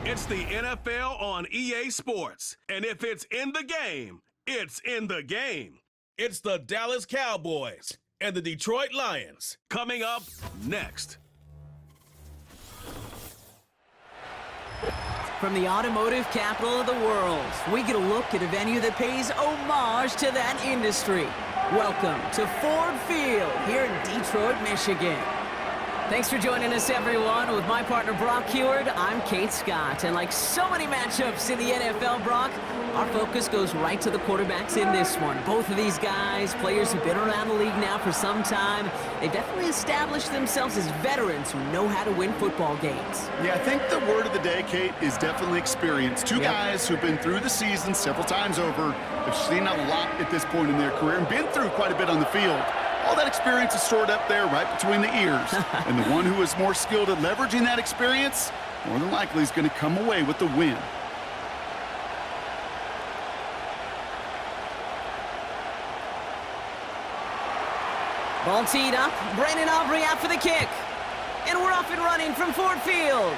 It's the NFL on EA Sports. And if it's in the game, it's in the game. It's the Dallas Cowboys and the Detroit Lions. Coming up next. From the automotive capital of the world, we get a look at a venue that pays homage to that industry. Welcome to Ford Field here in Detroit, Michigan. Thanks for joining us, everyone. With my partner, Brock Heward, I'm Kate Scott. And like so many matchups in the NFL, Brock, our focus goes right to the quarterbacks in this one. Both of these guys, players who've been around the league now for some time, they've definitely established themselves as veterans who know how to win football games. Yeah, I think the word of the day, Kate, is definitely experience. Two guys who've been through the season several times over, have seen a lot at this point in their career, and been through quite a bit on the field. All that experience is stored up there right between the ears. And the one who is more skilled at leveraging that experience, more than likely is going to come away with the win. Ball teed up. Brandon Aubrey out for the kick. And we're off and running from Ford Field.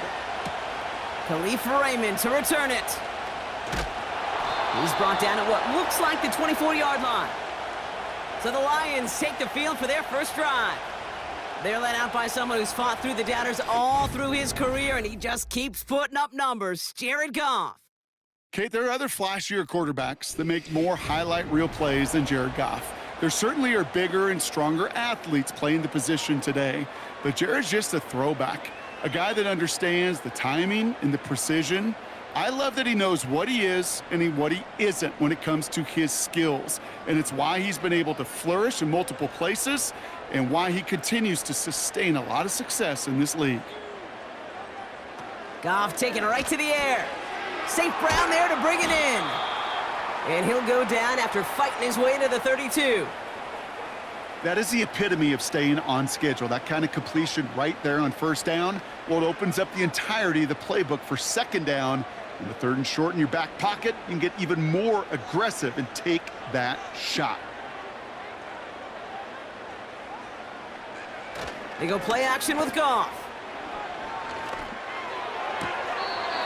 Khalif Raymond to return it. He's brought down at what looks like the 24-yard line. So the Lions take the field for their first drive. They're led out by someone who's fought through the doubters all through his career, and he just keeps putting up numbers. Jared Goff. Kate, there are other flashier quarterbacks that make more highlight reel plays than Jared Goff. There certainly are bigger and stronger athletes playing the position today, but Jared's just a throwback, a guy that understands the timing and the precision. I love that he knows what he is and what he isn't when it comes to his skills. And it's why he's been able to flourish in multiple places and why he continues to sustain a lot of success in this league. Goff taking it right to the air. St. Brown there to bring it in. And he'll go down after fighting his way into the 32. That is the epitome of staying on schedule. That kind of completion right there on first down. Well, it opens up the entirety of the playbook for second down. In the third and short in your back pocket, you can get even more aggressive and take that shot. They go play action with Goff.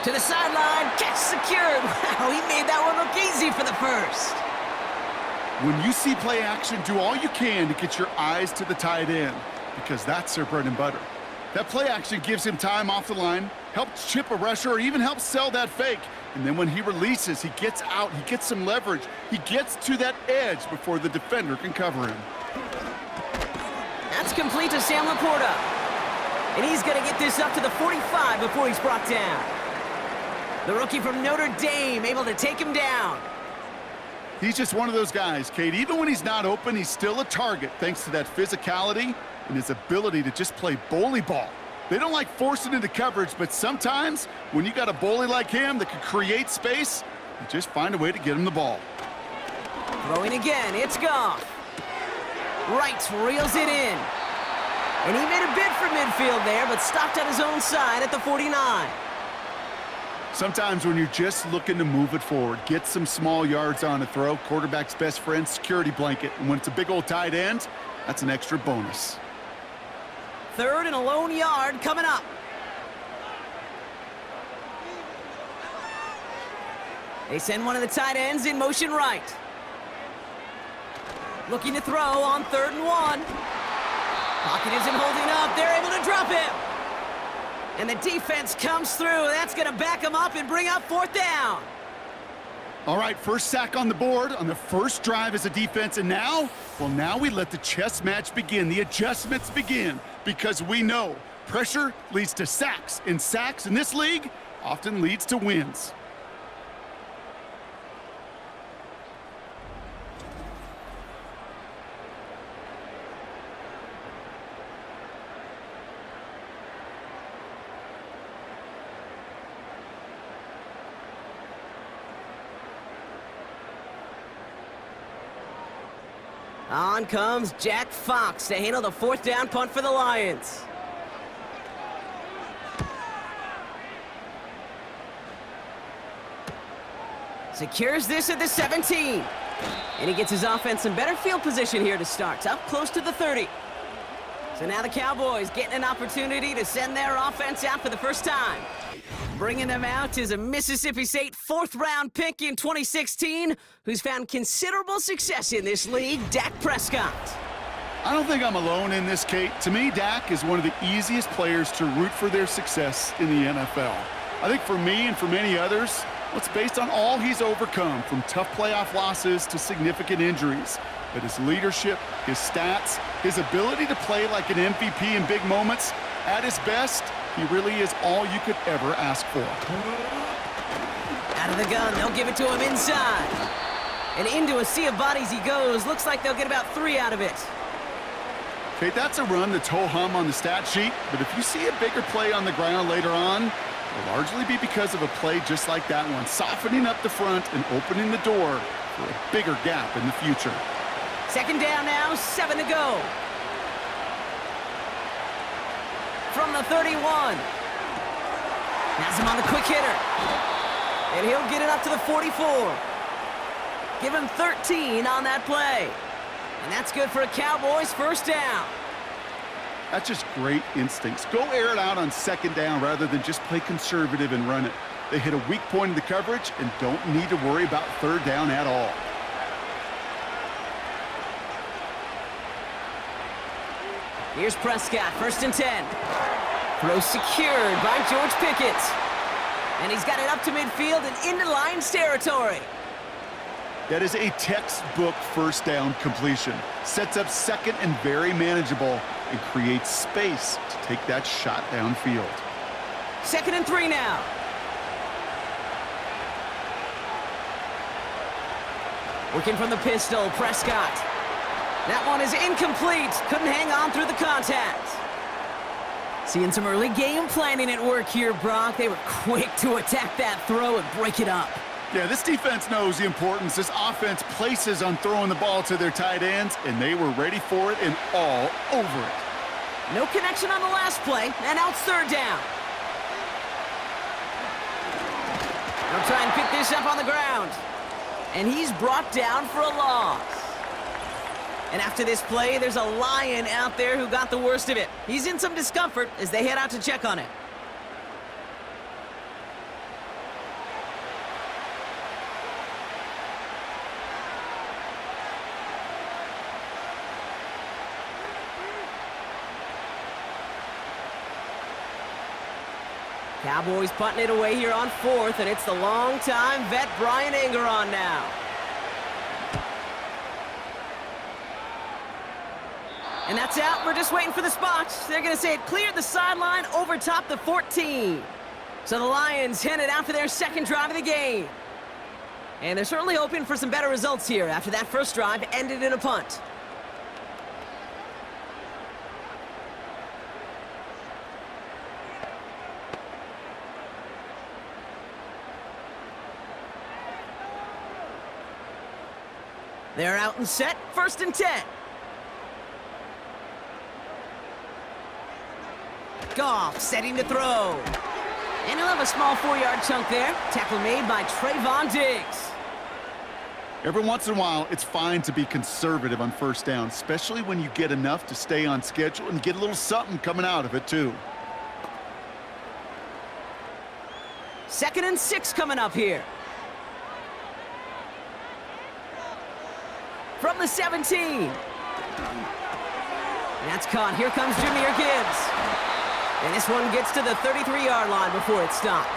To the sideline, catch secured. Wow, he made that one look easy for the first. When you see play action, do all you can to get your eyes to the tight end, because that's their bread and butter. That play action gives him time off the line, helps chip a rusher, or even helps sell that fake. And then when he releases, he gets out, he gets some leverage. He gets to that edge before the defender can cover him. That's complete to Sam Laporta. And he's going to get this up to the 45 before he's brought down. The rookie from Notre Dame able to take him down. He's just one of those guys, Kate. Even when he's not open, he's still a target thanks to that physicality and his ability to just play bully ball. They don't like forcing into coverage, but sometimes when you got a bully like him that can create space, you just find a way to get him the ball. Throwing again, it's Goff. Wright reels it in. And he made a bid for midfield there, but stopped on his own side at the 49. Sometimes when you're just looking to move it forward, get some small yards on a throw, quarterback's best friend, security blanket. And when it's a big old tight end, that's an extra bonus. Third and a lone yard coming up. They send one of the tight ends in motion right. Looking to throw on 3rd and 1. Pocket isn't holding up. They're able to drop him. And the defense comes through. That's going to back him up and bring up 4th down. All right, first sack on the board on the first drive as a defense. And now, well, now we let the chess match begin. The adjustments begin because we know pressure leads to sacks. And sacks in this league often leads to wins. On comes Jack Fox to handle the 4th down punt for the Lions. Secures this at the 17. And he gets his offense in better field position here to start. Up close to the 30. So now the Cowboys getting an opportunity to send their offense out for the first time. Bringing them out is a Mississippi State fourth-round pick in 2016 who's found considerable success in this league, Dak Prescott. I don't think I'm alone in this, Kate. To me, Dak is one of the easiest players to root for their success in the NFL. I think for me and for many others, it's based on all he's overcome, from tough playoff losses to significant injuries. But his leadership, his stats, his ability to play like an MVP in big moments, at his best, he really is all you could ever ask for. Out of the gun, they'll give it to him inside. And into a sea of bodies he goes. Looks like they'll get about 3 out of it. Okay, that's a run that's ho-hum on the stat sheet, but if you see a bigger play on the ground later on, it'll largely be because of a play just like that one, softening up the front and opening the door for a bigger gap in the future. Second down now, 7 to go. From the 31. Has him on the quick hitter. And he'll get it up to the 44. Give him 13 on that play. And that's good for a Cowboys first down. That's just great instincts. Go air it out on second down rather than just play conservative and run it. They hit a weak point in the coverage and don't need to worry about third down at all. Here's Prescott, first and 10. Throw secured by George Pickett. And he's got it up to midfield and into Lions territory. That is a textbook first down completion. Sets up second and very manageable and creates space to take that shot downfield. Second and 3 now. Working from the pistol, Prescott. That one is incomplete. Couldn't hang on through the contact. Seeing some early game planning at work here, Brock. They were quick to attack that throw and break it up. Yeah, this defense knows the importance this offense places on throwing the ball to their tight ends, and they were ready for it and all over it. No connection on the last play, and now it's third down. They'll try and pick this up on the ground. And he's brought down for a loss. And after this play, there's a Lion out there who got the worst of it. He's in some discomfort as they head out to check on it. Cowboys putting it away here on fourth, and it's the long-time vet Brian Engeron now. And that's out. We're just waiting for the spots. They're going to say it cleared the sideline over top the 14. So the Lions headed out for their second drive of the game. And they're certainly hoping for some better results here after that first drive ended in a punt. They're out and set, first and 10. Goff setting to throw. And he'll have a small 4-yard chunk there. Tackle made by Trayvon Diggs. Every once in a while, it's fine to be conservative on first down, especially when you get enough to stay on schedule and get a little something coming out of it, too. Second and 6 coming up here. From the 17. That's caught. Here comes Jahmyr Gibbs. And this one gets to the 33-yard line before it's stopped.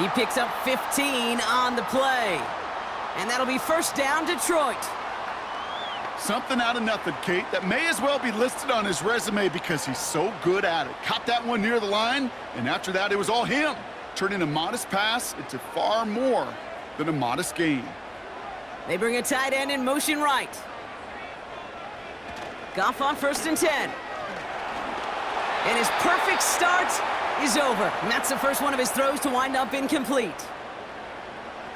He picks up 15 on the play. And that'll be first down, Detroit. Something out of nothing, Kate, that may as well be listed on his resume because he's so good at it. Caught that one near the line, and after that, it was all him, turning a modest pass into far more than a modest gain. They bring a tight end in motion right. Goff on first and 10. And his perfect start is over. And that's the first one of his throws to wind up incomplete.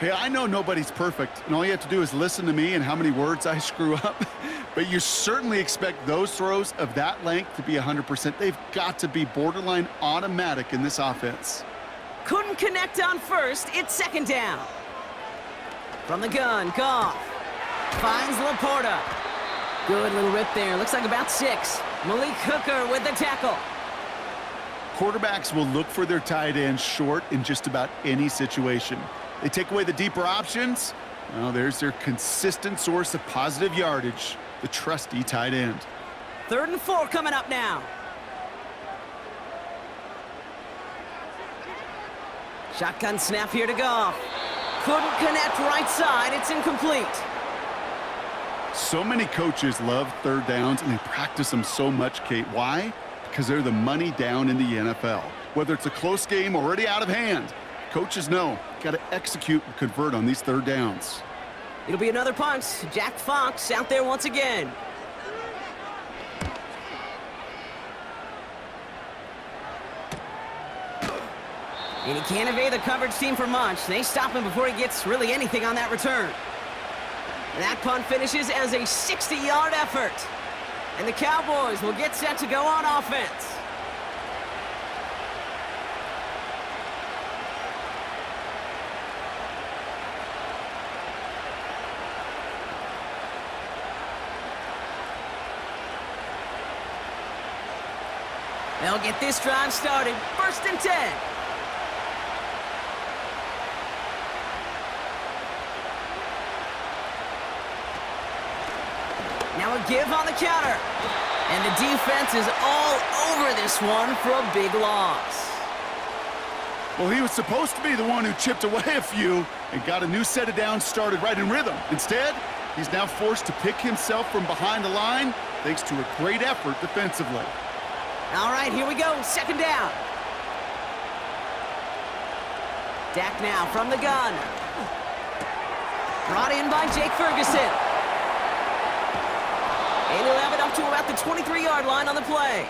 Hey, I know nobody's perfect, and all you have to do is listen to me and how many words I screw up. But you certainly expect those throws of that length to be 100%. They've got to be borderline automatic in this offense. Couldn't connect on first. It's second down. From the gun, Goff finds Laporta. Good little rip there. Looks like about 6. Malik Hooker with the tackle. Quarterbacks will look for their tight end short in just about any situation. They take away the deeper options. Well, there's their consistent source of positive yardage, the trusty tight end. 3rd and 4 coming up now. Shotgun snap here to Goff. Couldn't connect right side. It's incomplete. So many coaches love 3rd downs, and they practice them so much, Kate. Why? Because they're the money down in the NFL. Whether it's a close game already out of hand, coaches know, got to execute and convert on these 3rd downs. It'll be another punt. Jack Fox out there once again. And he can't evade the coverage team for much. They stop him before he gets really anything on that return. That punt finishes as a 60-yard effort. And the Cowboys will get set to go on offense. They'll get this drive started. 1st and 10. Now a give on the counter. And the defense is all over this one for a big loss. Well, he was supposed to be the one who chipped away a few and got a new set of downs started right in rhythm. Instead, he's now forced to pick himself from behind the line thanks to a great effort defensively. All right, here we go. 2nd down. Dak now from the gun. Brought in by Jake Ferguson. And he'll have it up to about the 23-yard line on the play.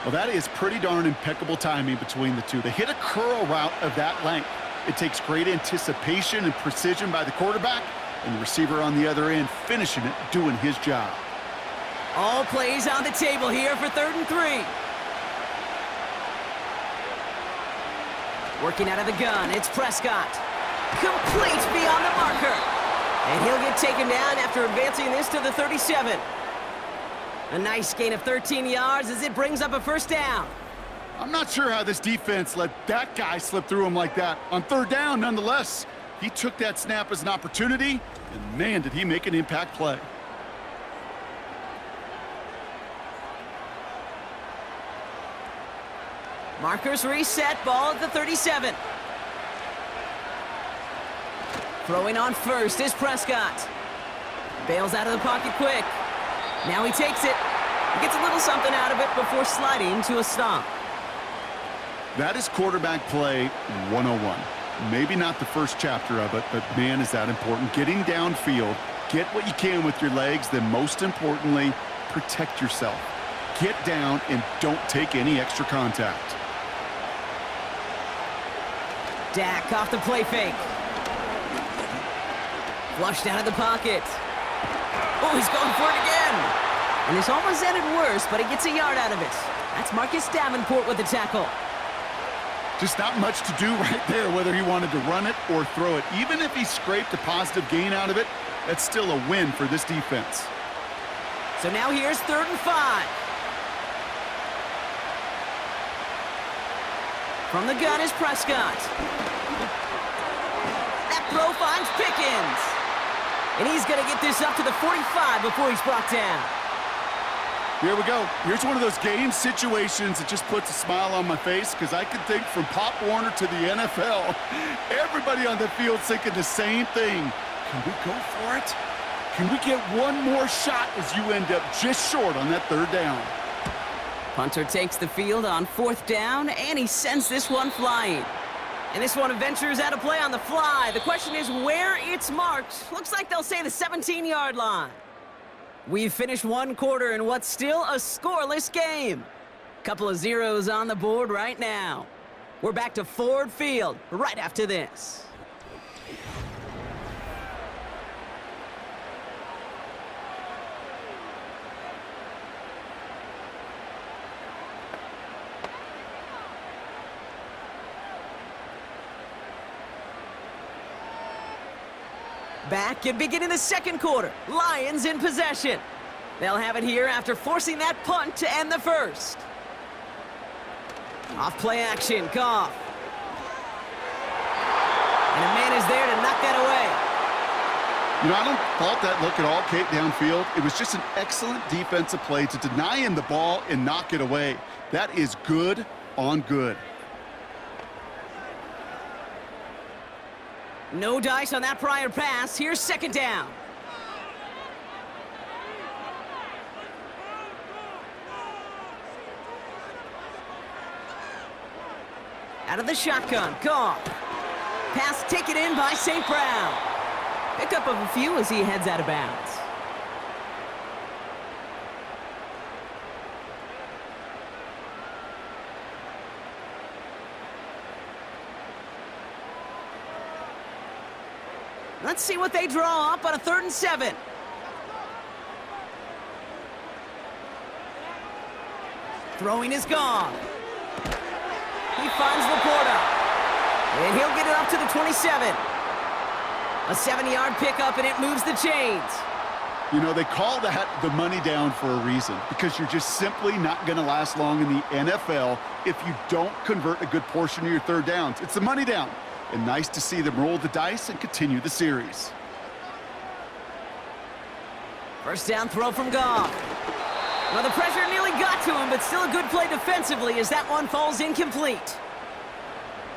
Well, that is pretty darn impeccable timing between the two. They hit a curl route of that length. It takes great anticipation and precision by the quarterback, and the receiver on the other end finishing it, doing his job. All plays on the table here for 3rd and 3. Working out of the gun, it's Prescott. Complete beyond the marker. And he'll get taken down after advancing this to the 37. A nice gain of 13 yards as it brings up a 1st down. I'm not sure how this defense let that guy slip through him like that. On 3rd down, nonetheless, he took that snap as an opportunity, and man, did he make an impact play. Markers reset, ball at the 37. Throwing on 1st is Prescott. Bails out of the pocket quick. Now he takes it. He gets a little something out of it before sliding to a stop. That is quarterback play 101. Maybe not the first chapter of it, but man, is that important. Getting downfield, get what you can with your legs, then most importantly, protect yourself. Get down and don't take any extra contact. Dak off the play fake. Flushed out of the pocket. Oh, he's going for it again. And this almost ended worse, but he gets a yard out of it. That's Marcus Davenport with the tackle. Just not much to do right there, whether he wanted to run it or throw it. Even if he scraped a positive gain out of it, that's still a win for this defense. So now here's 3rd and 5. From the gun is Prescott. That throw finds Pickens. And he's going to get this up to the 45 before he's brought down. Here we go. Here's one of those game situations that just puts a smile on my face because I can think from Pop Warner to the NFL. Everybody on the field thinking the same thing. Can we go for it? Can we get one more shot as you end up just short on that 3rd down? Punter takes the field on 4th down, and he sends this one flying. And this one ventures out of play on the fly. The question is where it's marked. Looks like they'll say the 17-yard line. We've finished one quarter in what's still a scoreless game. Couple of zeros on the board right now. We're back to Ford Field right after this. Back and beginning the 2nd quarter. Lions in possession. They'll have it here after forcing that punt to end the first. Off play action, Goff. And a man is there to knock that away. You know, I don't fault that look at all, Kate, downfield. It was just an excellent defensive play to deny him the ball and knock it away. That is good on good. No dice on that prior pass. Here's second down. Out of the shotgun, Goff. Pass taken in by St. Brown. Pickup of a few as he heads out of bounds. Let's see what they draw up on a 3rd and 7. Throwing is gone. He finds Laporta. And he'll get it up to the 27. A 7-yard pickup, and it moves the chains. You know, they call that the money down for a reason, because you're just simply not going to last long in the NFL if you don't convert a good portion of your 3rd downs. It's the money down. And nice to see them roll the dice and continue the series. First down throw from Goff. Well, the pressure nearly got to him, but still a good play defensively as that one falls incomplete.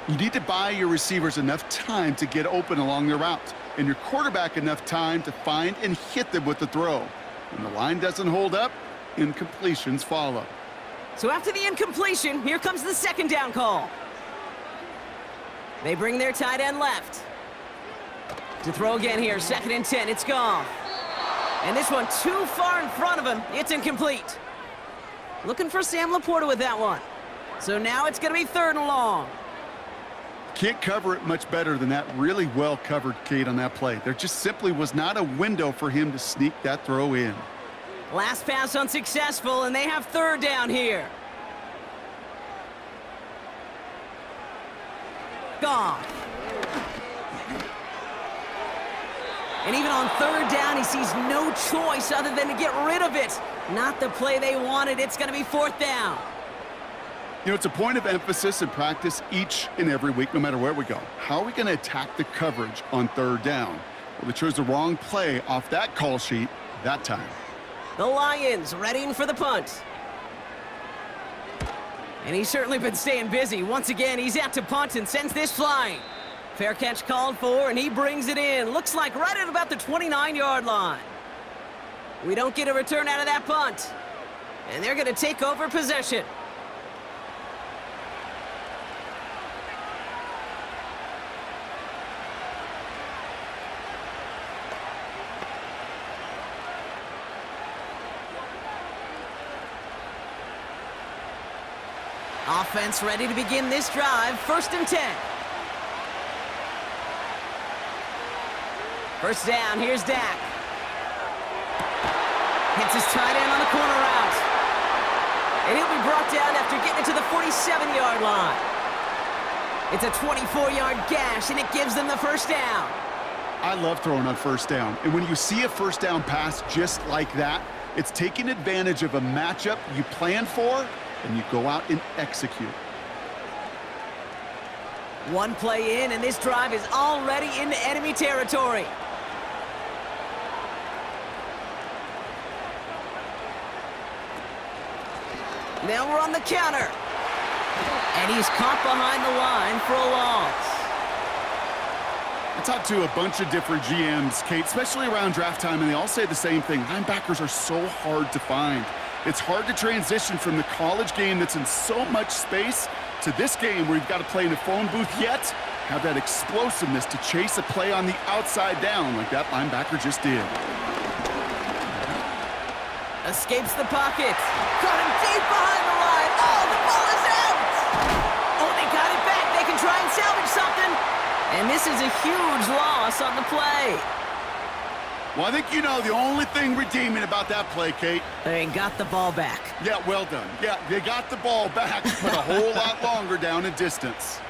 You need to buy your receivers enough time to get open along their routes, and your quarterback enough time to find and hit them with the throw. When the line doesn't hold up, incompletions follow. So after the incompletion, here comes the 2nd down call. They bring their tight end left. To throw again here, 2nd and 10, it's Goff. And this one too far in front of him, it's incomplete. Looking for Sam Laporta with that one. So now it's going to be 3rd and long. Can't cover it much better than that. Really well covered, Kate, on that play. There just simply was not a window for him to sneak that throw in. Last pass unsuccessful, and they have 3rd down here. Goff. And even on 3rd down, he sees no choice other than to get rid of it. Not the play they wanted. It's going to be 4th down. You know, it's a point of emphasis in practice each and every week, no matter where we go. How are we going to attack the coverage on 3rd down? Well, they chose the wrong play off that call sheet that time. The Lions readying for the punt. And he's certainly been staying busy. Once again, he's out to punt and sends this flying. Fair catch called for, and he brings it in. Looks like right at about the 29-yard line. We don't get a return out of that punt. And they're going to take over possession. Offense ready to begin this drive. 1st and 10. First down, here's Dak. Hits his tight end on the corner route. And he'll be brought down after getting it to the 47-yard line. It's a 24-yard gash, and it gives them the 1st down. I love throwing on 1st down. And when you see a 1st down pass just like that, it's taking advantage of a matchup you plan for, and you go out and execute. One play in, and this drive is already into enemy territory. Now we're on the counter. And he's caught behind the line for a loss. I talked to a bunch of different GMs, Kate, especially around draft time, and they all say the same thing. Linebackers are so hard to find. It's hard to transition from the college game that's in so much space to this game where you've got to play in a phone booth, yet have that explosiveness to chase a play on the outside down like that linebacker just did. Escapes the pocket. Caught him deep behind the line. Oh, the ball is out! Oh, they got it back. They can try and salvage something. And this is a huge loss on the play. Well, I think you know the only thing redeeming about that play, Kate. They got the ball back. Yeah, well done. Yeah, they got the ball back, but a whole lot longer down in distance.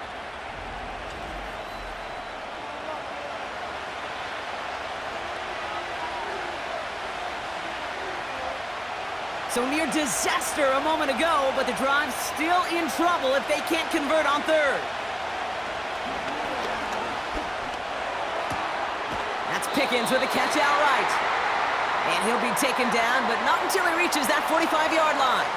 So near disaster a moment ago, but the drive's still in trouble if they can't convert on third. That's Pickens with a catch outright. And he'll be taken down, but not until he reaches that 45-yard line.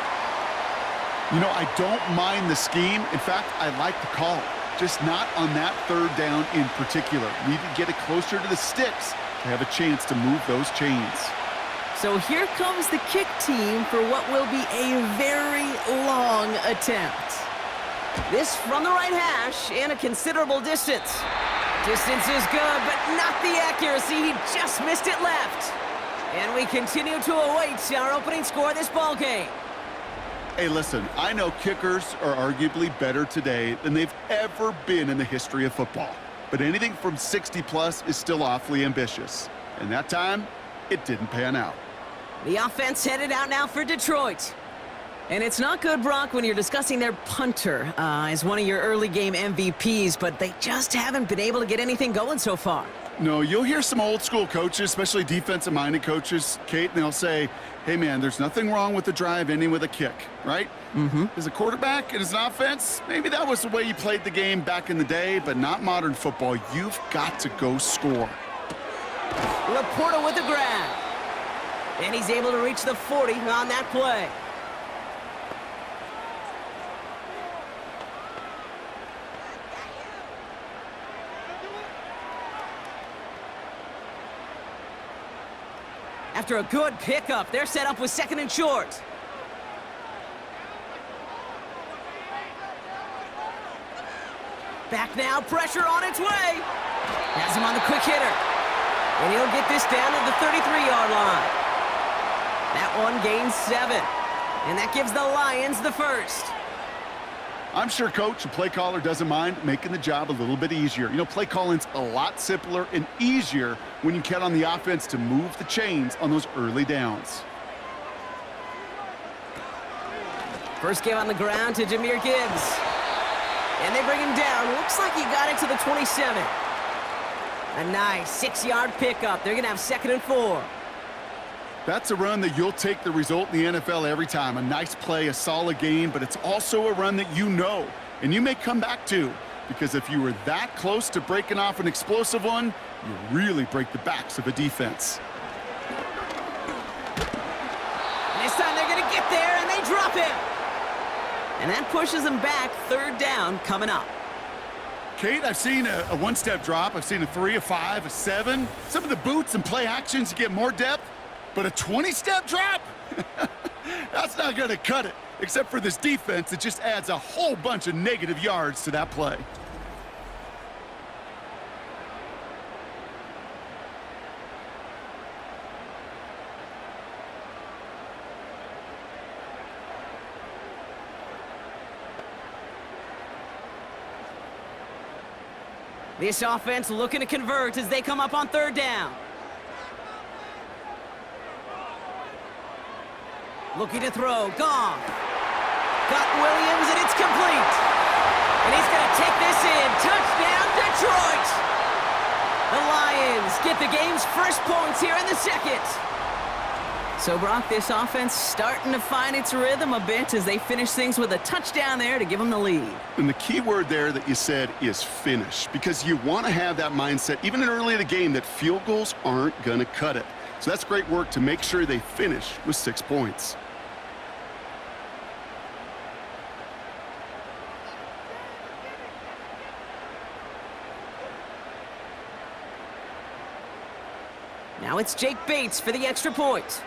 You know, I don't mind the scheme. In fact, I like the call. Just not on that third down in particular. Need to get it closer to the sticks to have a chance to move those chains. So here comes the kick team for what will be a very long attempt. This from the right hash and a considerable distance. Distance is good, but not the accuracy. He just missed it left. And we continue to await our opening score of this ballgame. Hey, listen, I know kickers are arguably better today than they've ever been in the history of football. But anything from 60-plus is still awfully ambitious. And that time, it didn't pan out. The offense headed out now for Detroit. And it's not good, Brock, when you're discussing their punter as one of your early game MVPs, but they just haven't been able to get anything going so far. No, you'll hear some old school coaches, especially defensive-minded coaches, Kate, and they'll say, hey, man, there's nothing wrong with the drive ending with a kick, right? As a quarterback and as an offense, maybe that was the way you played the game back in the day, but not modern football. You've got to go score. Laporta with the grab. And he's able to reach the 40 on that play. After a good pickup, they're set up with second and short. Back now, pressure on its way. Has him on the quick hitter. And he'll get this down to the 33-yard line. That one gains 7. And that gives the Lions the first. I'm sure coach and play caller doesn't mind making the job a little bit easier. You know, play calling's a lot simpler and easier when you count on the offense to move the chains on those early downs. First give on the ground to Jahmyr Gibbs. And they bring him down. Looks like he got it to the 27. A nice 6-yard pickup. They're going to have second and 4. That's a run that you'll take the result in the NFL every time. A nice play, a solid game, but it's also a run that you know, and you may come back to, because if you were that close to breaking off an explosive one, you really break the backs of a defense. This time they're going to get there, and they drop him. And that pushes them back. Third down coming up. Kate, I've seen a one-step drop. I've seen a 3, a 5, a 7. Some of the boots and play actions to get more depth. But a 20-step drop? That's not going to cut it, except for this defense. It just adds a whole bunch of negative yards to that play. This offense looking to convert as they come up on third down. Looking to throw. Goff. Got Williams, and it's complete. And he's going to take this in. Touchdown, Detroit. The Lions get the game's first points here in the second. So, Brock, this offense starting to find its rhythm a bit as they finish things with a touchdown there to give them the lead. And the key word there that you said is finish, because you want to have that mindset, even early in the game, that field goals aren't going to cut it. So that's great work to make sure they finish with 6 points. Now it's Jake Bates for the extra point.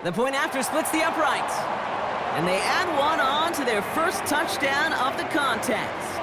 The point after splits the uprights. And they add one on to their first touchdown of the contest.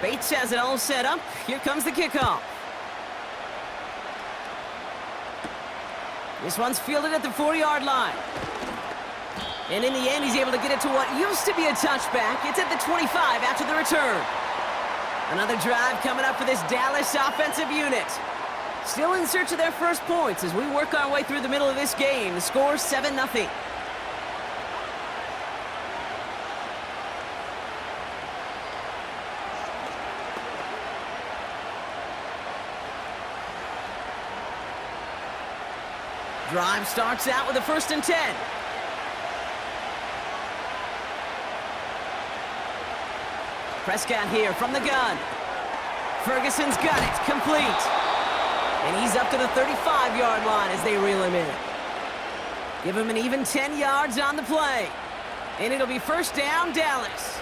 Bates has it all set up. Here comes the kickoff. This one's fielded at the 40-yard line. And in the end, he's able to get it to what used to be a touchback. It's at the 25 after the return. Another drive coming up for this Dallas offensive unit. Still in search of their first points as we work our way through the middle of this game. The score 7-0. Drive starts out with a 1st and 10. Prescott here from the gun. Ferguson's got it, complete. And he's up to the 35-yard line as they reel him in. Give him an even 10 yards on the play. And it'll be 1st down, Dallas.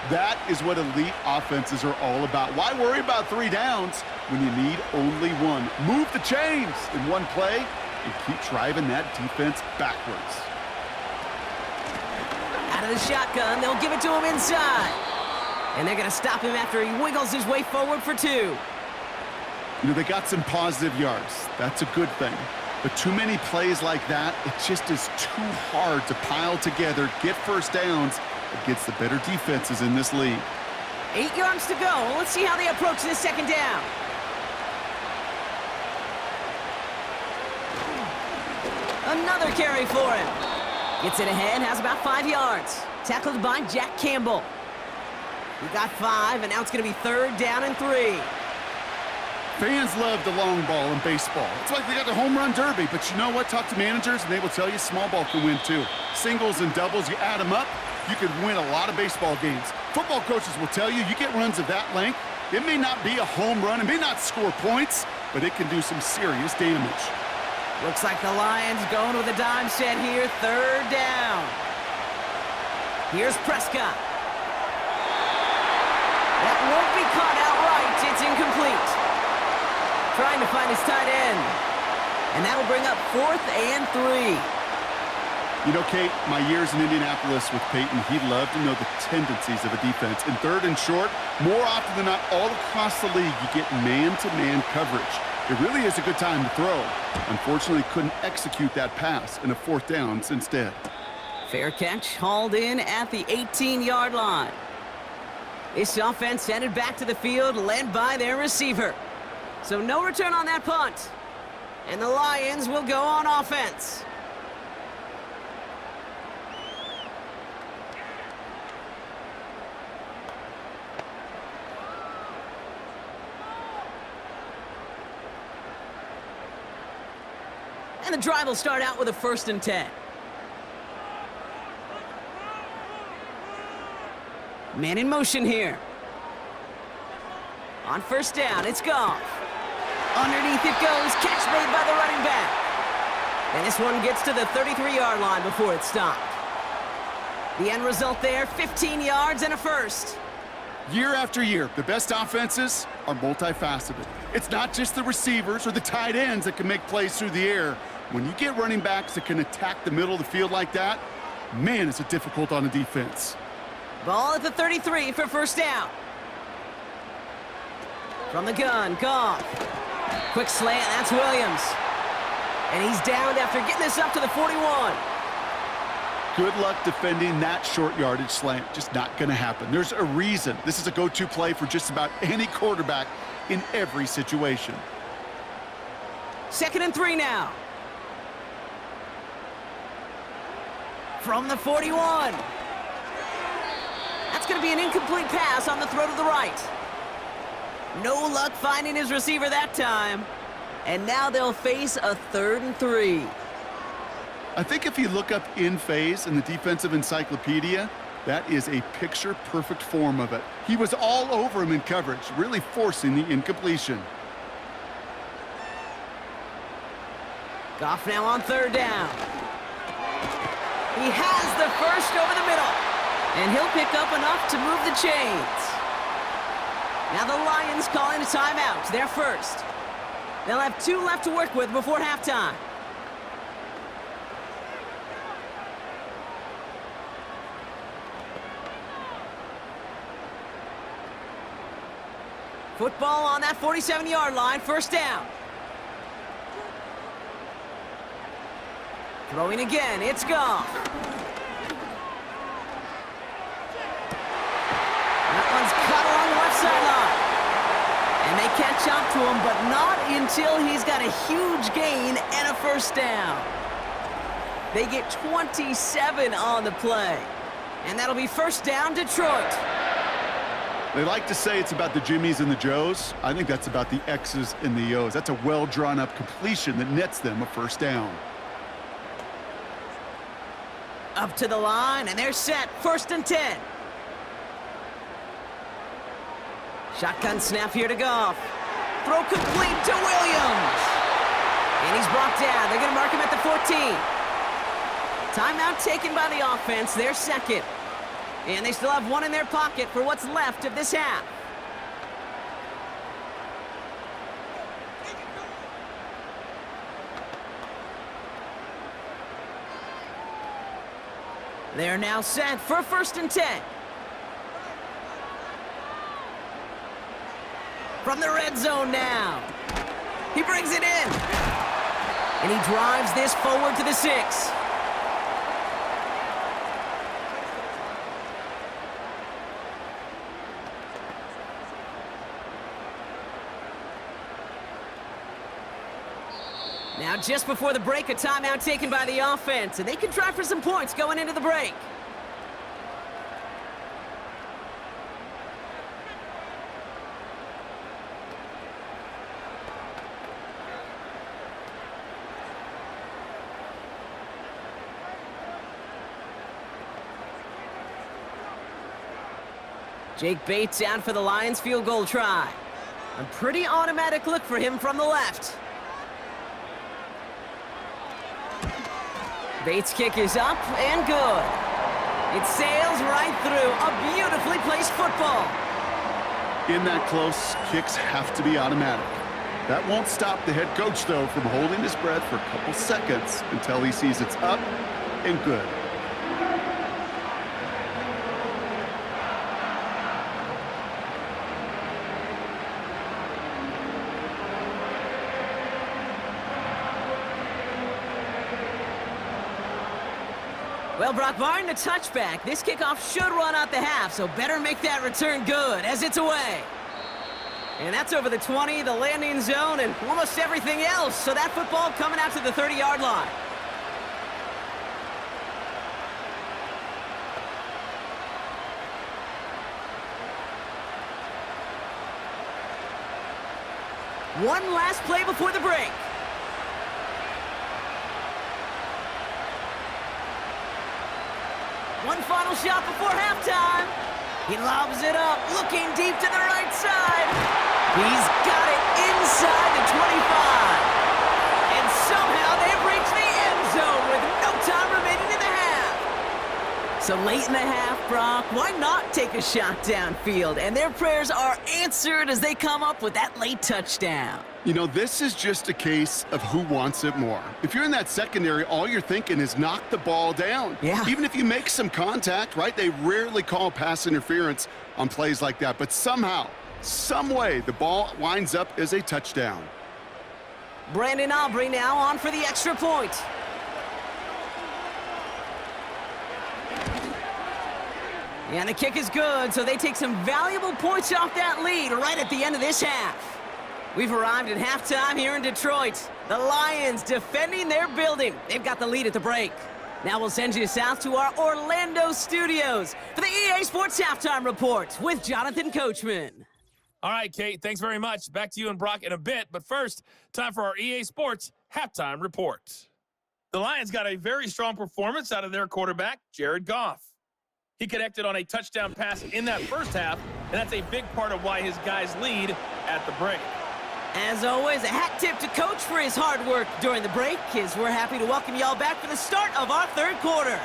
That is what elite offenses are all about. Why worry about 3 downs when you need only 1? Move the chains in one play and keep driving that defense backwards. Out of the shotgun, they'll give it to him inside. And they're going to stop him after he wiggles his way forward for 2. You know, they got some positive yards. That's a good thing. But too many plays like that, it just is too hard to pile together, get 1st downs against the better defenses in this league. 8 yards to go. Let's see how they approach this 2nd down. Another carry for him. Gets it ahead, has about 5 yards. Tackled by Jack Campbell. He got 5, and now it's going to be 3rd down and 3. Fans love the long ball in baseball. It's like they got the home run derby, but you know what? Talk to managers, and they will tell you small ball can win too. Singles and doubles, you add them up, you could win a lot of baseball games. Football coaches will tell you, you get runs of that length, it may not be a home run, it may not score points, but it can do some serious damage. Looks like the Lions going with a dime set here, 3rd down. Here's Prescott. That won't be caught outright. It's incomplete. Trying to find his tight end. And that'll bring up 4th and 3. You know, Kate, my years in Indianapolis with Peyton, he loved to know the tendencies of a defense. In 3rd and short, more often than not, all across the league, you get man-to-man coverage. It really is a good time to throw. Unfortunately, couldn't execute that pass in a 4th down instead. Fair catch, hauled in at the 18-yard line. This offense headed back to the field, led by their receiver. So no return on that punt. And the Lions will go on offense. And the drive will start out with a 1st and 10. Man in motion here. On 1st down, it's Goff. Underneath it goes, catch made by the running back. And this one gets to the 33-yard line before it's stopped. The end result there, 15 yards and a 1st. Year after year, the best offenses are multifaceted. It's not just the receivers or the tight ends that can make plays through the air. When you get running backs that can attack the middle of the field like that, man, is it difficult on a defense. Ball at the 33 for 1st down. From the gun, Goff. Quick slant, that's Williams. And he's downed after getting this up to the 41. Good luck defending that short yardage slant. Just not going to happen. There's a reason. This is a go-to play for just about any quarterback in every situation. 2nd and 3 now. From the 41. That's going to be an incomplete pass on the throw to the right. No luck finding his receiver that time. And now they'll face a 3rd and 3. I think if you look up in phase in the defensive encyclopedia, that is a picture-perfect form of it. He was all over him in coverage, really forcing the incompletion. Goff now on 3rd down. He has the 1st over the middle. And he'll pick up enough to move the chains. Now the Lions calling a timeout, their 1st. They'll have 2 left to work with before halftime. Football on that 47-yard line, 1st down. Throwing again, it's Goff. That one's cut along the left sideline. And they catch up to him, but not until he's got a huge gain and a first down. They get 27 on the play. And that'll be first down, Detroit. They like to say it's about the Jimmies and the Joes. I think that's about the X's and the O's. That's a well-drawn-up completion that nets them a first down. Up to the line, and they're set. First and 10. Shotgun snap here to Goff. Throw complete to Williams. And he's brought down. They're going to mark him at the 14. Timeout taken by the offense. Their second. And they still have one in their pocket for what's left of this half. They're now set for first and 10. From the red zone now. He brings it in. And he drives this forward to the 6. Now, just before the break, a timeout taken by the offense, and they can try for some points going into the break. Jake Bates out for the Lions field goal try. A pretty automatic look for him from the left. Bates' kick is up and good. It sails right through a beautifully placed football. In that close, kicks have to be automatic. That won't stop the head coach, though, from holding his breath for a couple seconds until he sees it's up and good. Well, Brock, barring the touchback, this kickoff should run out the half, so better make that return good as it's away. And that's over the 20, the landing zone, and almost everything else. So that football coming out to the 30-yard line. One last play before the break. One final shot before halftime. He lobs it up, looking deep to the right side. He's got it inside the 25. And somehow they've reached the end zone with no time remaining in the half. So late in the half, Brock, why not take a shot downfield? And their prayers are answered as they come up with that late touchdown. You know, this is just a case of who wants it more. If you're in that secondary, all you're thinking is knock the ball down. Yeah. Even if you make some contact, right? They rarely call pass interference on plays like that. But somehow, some way, the ball winds up as a touchdown. Brandon Aubrey now on for the extra point. And the kick is good, so they take some valuable points off that lead right at the end of this half. We've arrived at halftime here in Detroit. The Lions defending their building. They've got the lead at the break. Now we'll send you south to our Orlando studios for the EA Sports Halftime Report with Jonathan Coachman. All right, Kate, thanks very much. Back to you and Brock in a bit. But first, time for our EA Sports Halftime Report. The Lions got a very strong performance out of their quarterback, Jared Goff. He connected on a touchdown pass in that first half, and that's a big part of why his guys lead at the break. As always, a hat tip to Coach for his hard work during the break, as we're happy to welcome y'all back for the start of our third quarter.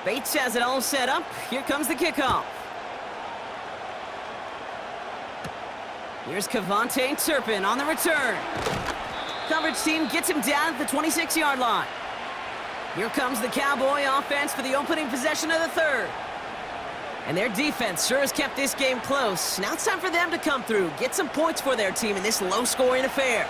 Bates has it all set up. Here comes the kickoff. Here's Kavontae Turpin on the return. Coverage team gets him down at the 26-yard line. Here comes the Cowboy offense for the opening possession of the third. And their defense sure has kept this game close. Now it's time for them to come through, get some points for their team in this low-scoring affair.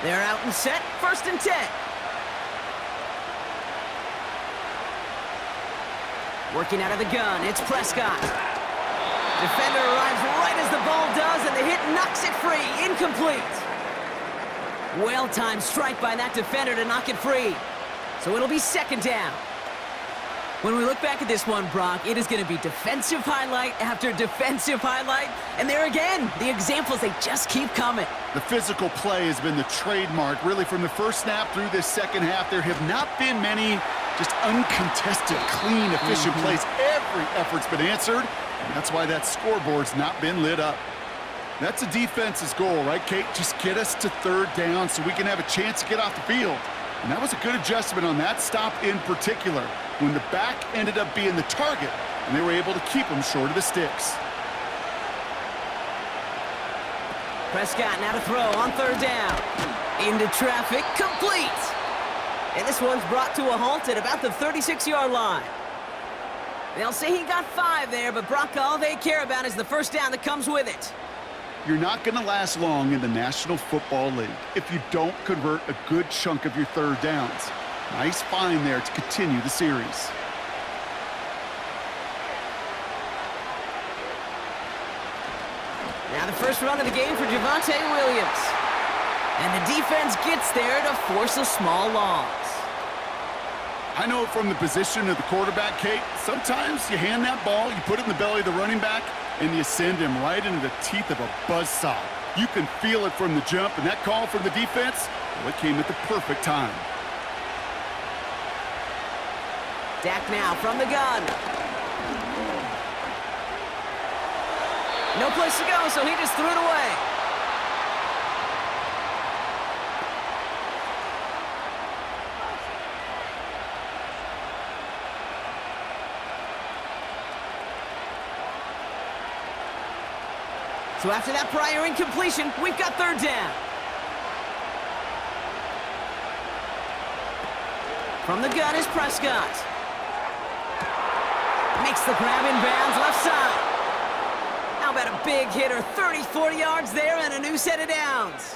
They're out and set, 1st and 10. Working out of the gun, it's Prescott. Defender arrives right as the ball does, and the hit knocks it free. Incomplete. Well-timed strike by that defender to knock it free. So it'll be 2nd down. When we look back at this one, Brock, it is going to be defensive highlight after defensive highlight. And there again, the examples, they just keep coming. The physical play has been the trademark. Really, from the first snap through this second half, there have not been many just uncontested, clean, efficient plays. Every effort's been answered, and that's why that scoreboard's not been lit up. That's a defense's goal, right, Kate? Just get us to 3rd down so we can have a chance to get off the field. And that was a good adjustment on that stop in particular, when the back ended up being the target, and they were able to keep him short of the sticks. Prescott now to throw on 3rd down. Into traffic, complete. And this one's brought to a halt at about the 36-yard line. They'll say he got 5 there, but Brock, all they care about is the 1st down that comes with it. You're not going to last long in the National Football League if you don't convert a good chunk of your 3rd downs. Nice find there to continue the series. Now the first run of the game for Javonte Williams. And the defense gets there to force a small loss. I know from the position of the quarterback, Kate, sometimes you hand that ball, you put it in the belly of the running back, and you send him right into the teeth of a buzzsaw. You can feel it from the jump, and that call from the defense, well, it came at the perfect time. Dak now from the gun. No place to go, so he just threw it away. So after that prior incompletion, we've got 3rd down. From the gun is Prescott. Makes the grab in bounds, left side. How about a big hitter, 30, 40 yards there and a new set of downs.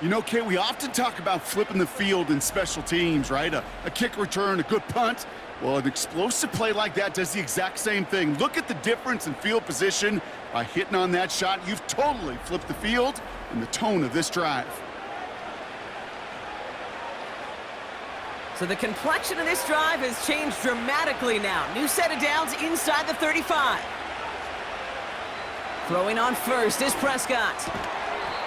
You know, Kate, we often talk about flipping the field in special teams, right? A kick return, a good punt. Well, an explosive play like that does the exact same thing. Look at the difference in field position. By hitting on that shot, you've totally flipped the field and the tone of this drive. So the complexion of this drive has changed dramatically now. New set of downs inside the 35. Throwing on 1st is Prescott.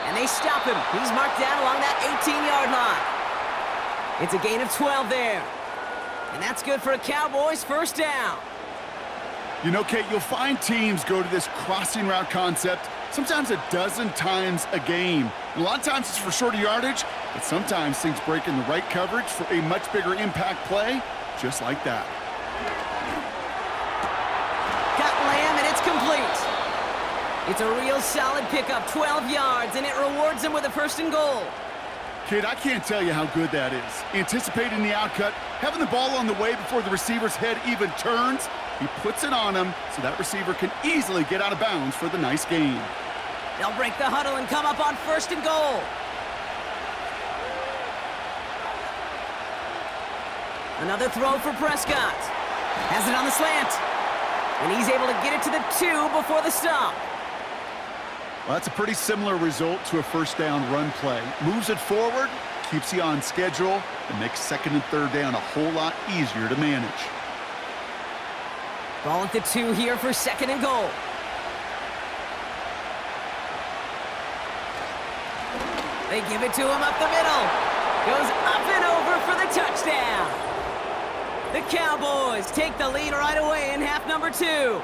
And they stop him. He's marked down along that 18-yard line. It's a gain of 12 there. And that's good for a Cowboys 1st down. You know, Kate, you'll find teams go to this crossing route concept sometimes a dozen times a game. And a lot of times it's for shorter yardage, but sometimes things break in the right coverage for a much bigger impact play, just like that. Got Lamb, and it's complete. It's a real solid pickup, 12 yards, and it rewards him with a 1st and goal. Kid, I can't tell you how good that is. Anticipating the outcut, having the ball on the way before the receiver's head even turns, he puts it on him so that receiver can easily get out of bounds for the nice gain. They'll break the huddle and come up on 1st and goal. Another throw for Prescott. Has it on the slant. And he's able to get it to the 2 before the stop. Well, that's a pretty similar result to a 1st down run play. Moves it forward, keeps you on schedule, and makes 2nd and 3rd down a whole lot easier to manage. Ball at the 2 here for 2nd and goal. They give it to him up the middle. Goes up and over for the touchdown. The Cowboys take the lead right away in half number 2.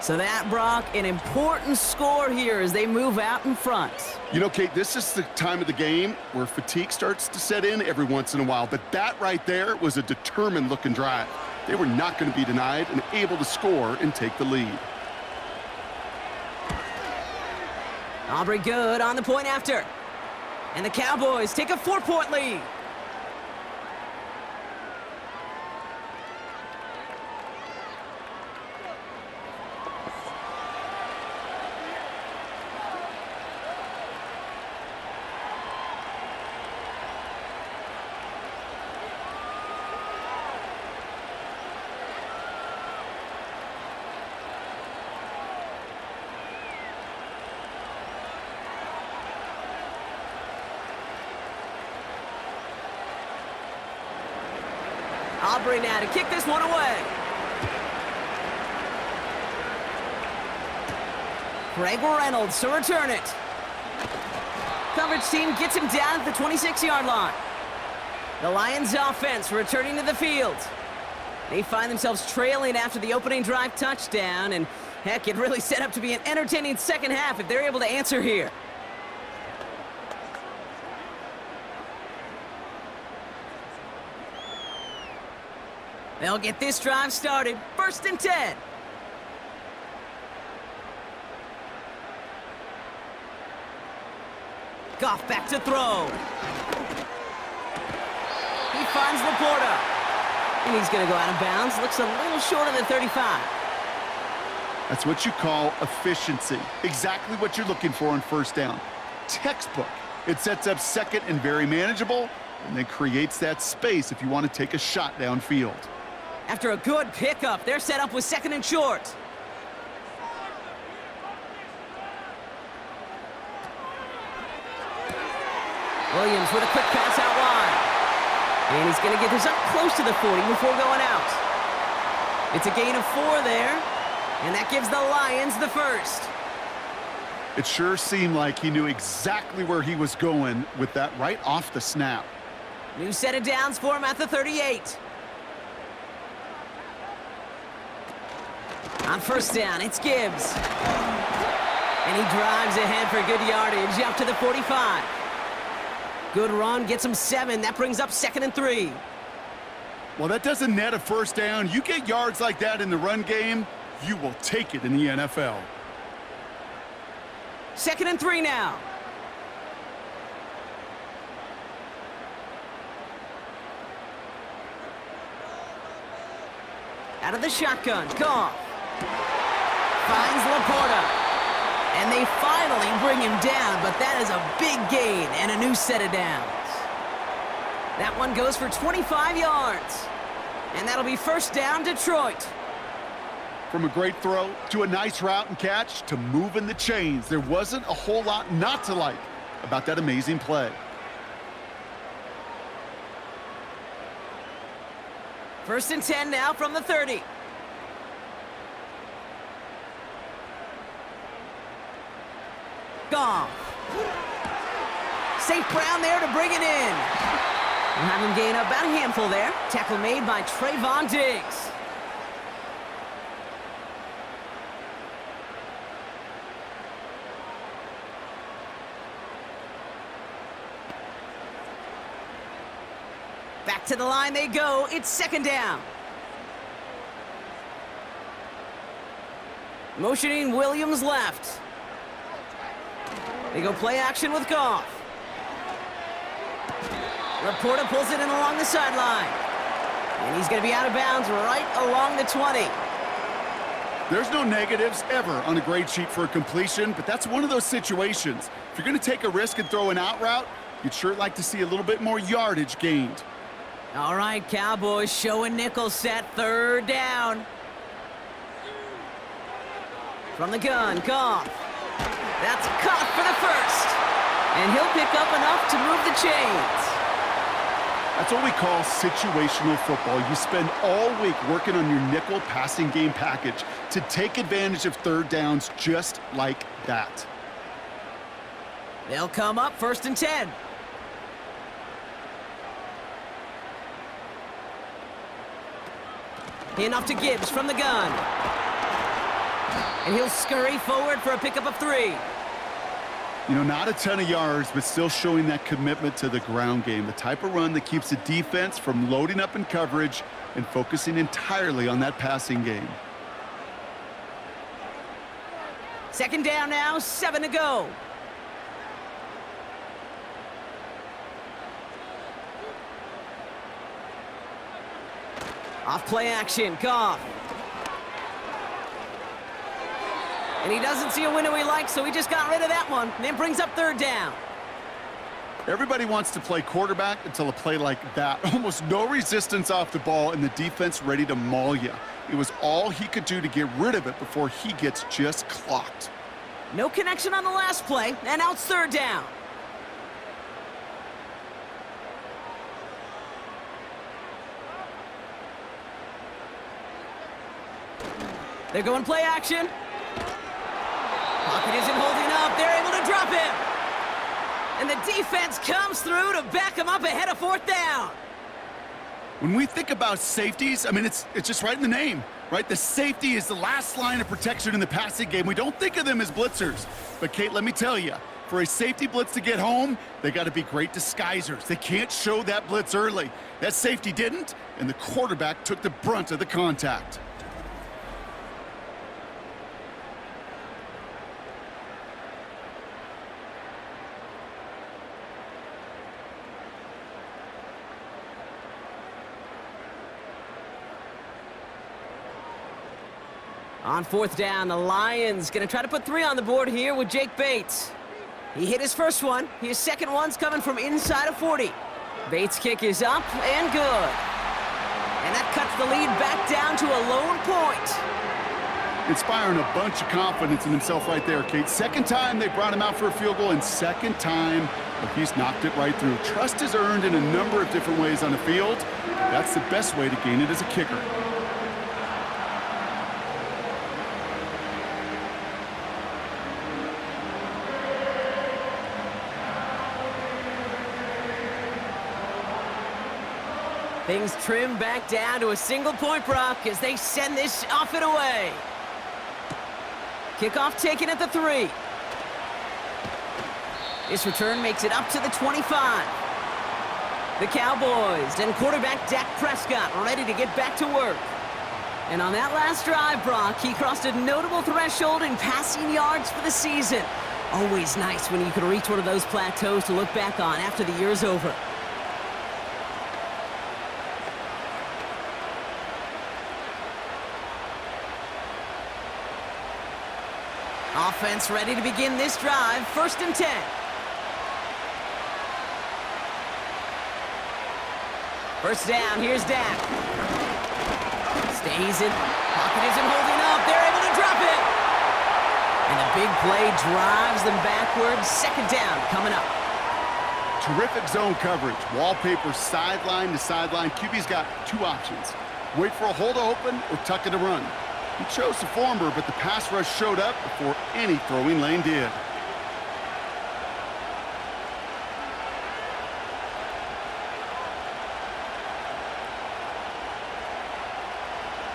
So that, Brock, an important score here as they move out in front. You know, Kate, this is the time of the game where fatigue starts to set in every once in a while. But that right there was a determined-looking drive. They were not going to be denied and able to score and take the lead. Aubrey good on the point after. And the Cowboys take a 4-point lead. Aubrey now to kick this one away. Greg Reynolds to return it. Coverage team gets him down at the 26-yard line. The Lions offense returning to the field. They find themselves trailing after the opening drive touchdown, and heck, it really set up to be an entertaining second half if they're able to answer here. They'll get this drive started. 1st and 10. Goff back to throw. He finds Laporta. And he's going to go out of bounds. Looks a little short of the 35. That's what you call efficiency. Exactly what you're looking for on 1st down. Textbook. It sets up 2nd and very manageable, and then creates that space if you want to take a shot downfield. After a good pickup, they're set up with 2nd and short. Williams with a quick pass out wide. And he's going to get this up close to the 40 before going out. It's a gain of 4 there, and that gives the Lions the 1st. It sure seemed like he knew exactly where he was going with that right off the snap. New set of downs for him at the 38. On 1st down, it's Gibbs. And he drives ahead for good yardage up to the 45. Good run, gets him 7. That brings up 2nd and 3. Well, that doesn't net a 1st down. You get yards like that in the run game, you will take it in the NFL. 2nd and 3 now. Out of the shotgun, Goff. Finds Laporta. And they finally bring him down, but that is a big gain and a new set of downs. That one goes for 25 yards. And that'll be 1st down, Detroit. From a great throw to a nice route and catch to moving the chains, there wasn't a whole lot not to like about that amazing play. First and 10 now from the 30. Goff. St. Brown there to bring it in. We'll have him gain up about a handful there. Tackle made by Trayvon Diggs. Back to the line they go. It's 2nd down. Motioning Williams left. They go play action with Goff. Laporta pulls it in along the sideline. And he's going to be out of bounds right along the 20. There's no negatives ever on a grade sheet for a completion, but that's one of those situations. If you're going to take a risk and throw an out route, you'd sure like to see a little bit more yardage gained. All right, Cowboys showing nickel set, 3rd down. From the gun, Goff. That's caught for the 1st. And he'll pick up enough to move the chains. That's what we call situational football. You spend all week working on your nickel passing game package to take advantage of 3rd downs just like that. They'll come up 1st and 10. Enough to Gibbs from the gun. And he'll scurry forward for a pickup of 3. You know, not a ton of yards, but still showing that commitment to the ground game, the type of run that keeps the defense from loading up in coverage and focusing entirely on that passing game. Second down now, 7 to go. Off play action, Goff. And he doesn't see a window he likes, so he just got rid of that one. And then brings up third down. Everybody wants to play quarterback until a play like that. Almost no resistance off the ball and the defense ready to maul you. It was all he could do to get rid of it before he gets just clocked. No connection on the last play, and now it's third down. They're going play action. Pocket isn't holding up. They're able to drop him. And the defense comes through to back him up ahead of fourth down. When we think about safeties, I mean, it's just right in the name, right? The safety is the last line of protection in the passing game. We don't think of them as blitzers. But, Kate, let me tell you, for a safety blitz to get home, they got to be great disguisers. They can't show that blitz early. That safety didn't, and the quarterback took the brunt of the contact. On fourth down, the Lions going to try to put 3 on the board here with Jake Bates. He hit his first one. His second one's coming from inside of 40. Bates' kick is up and good. And that cuts the lead back down to a lone point. Inspiring a bunch of confidence in himself right there, Kate. Second time they brought him out for a field goal, and second time he's knocked it right through. Trust is earned in a number of different ways on the field. That's the best way to gain it as a kicker. Things trim back down to a single point, Brock, as they send this off and away. Kickoff taken at the 3. This return makes it up to the 25. The Cowboys and quarterback Dak Prescott ready to get back to work. And on that last drive, Brock, he crossed a notable threshold in passing yards for the season. Always nice when you can reach one of those plateaus to look back on after the year's over. Offense ready to begin this drive. First and 10. First down, here's Dak. Stays in. Pocket isn't holding up. They're able to drop it. And a big play drives them backwards. Second down coming up. Terrific zone coverage. Wallpaper sideline to sideline. QB's got 2 options. Wait for a hole to open or tuck it to run. He chose the former, but the pass rush showed up before any throwing lane did.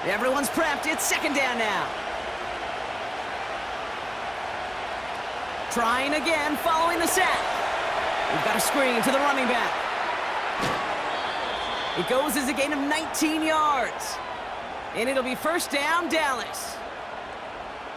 Everyone's prepped. It's second down now. Trying again, following the sack. We've got a screen to the running back. It goes as a gain of 19 yards. And it'll be first down, Dallas.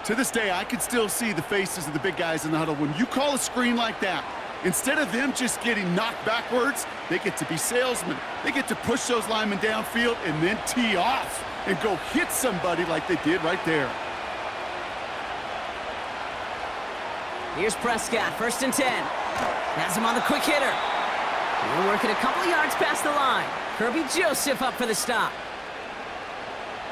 To this day, I can still see the faces of the big guys in the huddle. When you call a screen like that, instead of them just getting knocked backwards, they get to be salesmen. They get to push those linemen downfield and then tee off and go hit somebody like they did right there. Here's Prescott, first and 10. Has him on the quick hitter. We're working a couple yards past the line. Kirby Joseph up for the stop.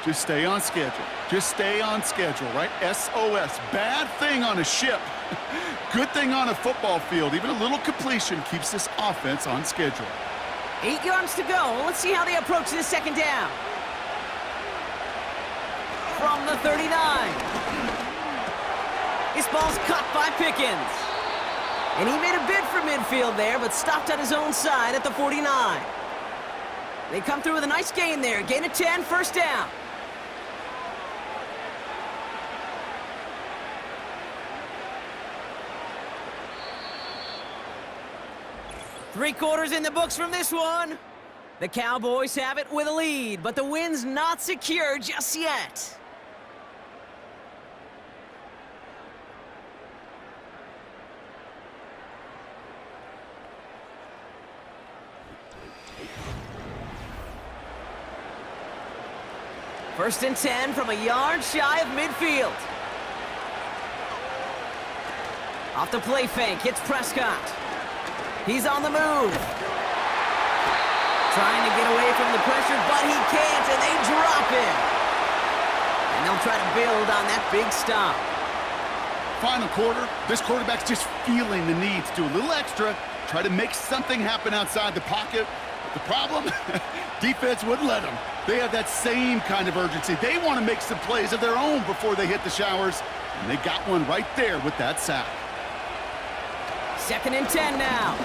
Just stay on schedule. Just stay on schedule, right? SOS. Bad thing on a ship. Good thing on a football field. Even a little completion keeps this offense on schedule. 8 yards to go. Let's see how they approach this second down. From the 39. This ball's caught by Pickens. And he made a bid for midfield there, but stopped on his own side at the 49. They come through with a nice gain there. Gain of 10, first down. 3 quarters in the books from this one. The Cowboys have it with a lead, but the win's not secure just yet. First and 10 from a yard shy of midfield. Off the play fake, hits Prescott. He's on the move. Trying to get away from the pressure, but he can't, and they drop him. And they'll try to build on that big stop. Final quarter, this quarterback's just feeling the need to do a little extra, try to make something happen outside the pocket. But the problem, defense wouldn't let them. They have that same kind of urgency. They want to make some plays of their own before they hit the showers, and they got one right there with that sack. 2nd and 10 now.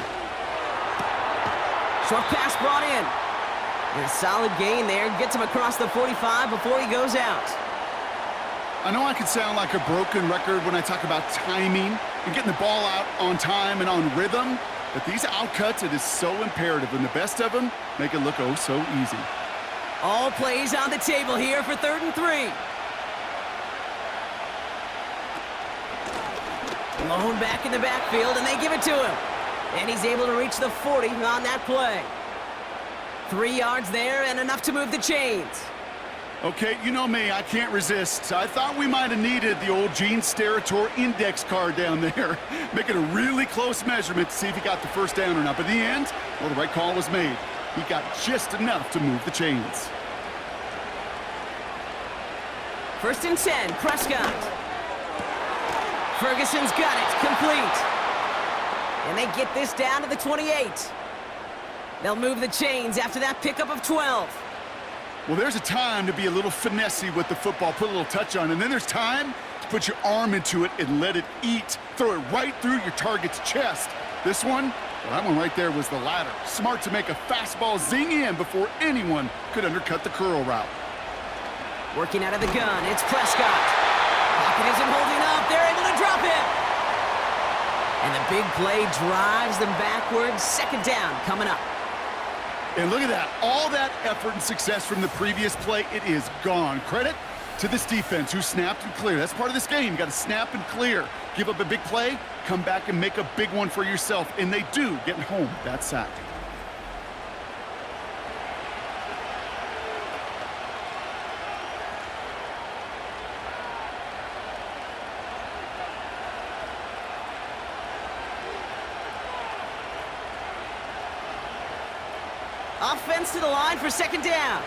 Short pass brought in. And a solid gain there. Gets him across the 45 before he goes out. I know I can sound like a broken record when I talk about timing and getting the ball out on time and on rhythm, but these outcuts, it is so imperative, and the best of them make it look oh so easy. All plays on the table here for 3rd and 3. Lone back in the backfield, and they give it to him. And he's able to reach the 40 on that play. 3 yards there and enough to move the chains. Okay, you know me, I can't resist. I thought we might have needed the old Gene Steratore index card down there. Making a really close measurement to see if he got the first down or not. But in the end, well, the right call was made. He got just enough to move the chains. 1st and 10, Prescott. Ferguson's got it, complete. And they get this down to the 28. They'll move the chains after that pickup of 12. Well, there's a time to be a little finessey with the football, put a little touch on it. And then there's time to put your arm into it and let it eat. Throw it right through your target's chest. This one, well, that one right there was the latter. Smart to make a fastball zing in before anyone could undercut the curl route. Working out of the gun, it's Prescott. Pocket isn't holding up. They're able to drop it. And the big play drives them backwards. 2nd down coming up. And look at that. All that effort and success from the previous play, it is gone. Credit to this defense who snapped and cleared. That's part of this game. You got to snap and clear. Give up a big play, come back and make a big one for yourself. And they do, getting home with that sack. Offense to the line for 2nd down.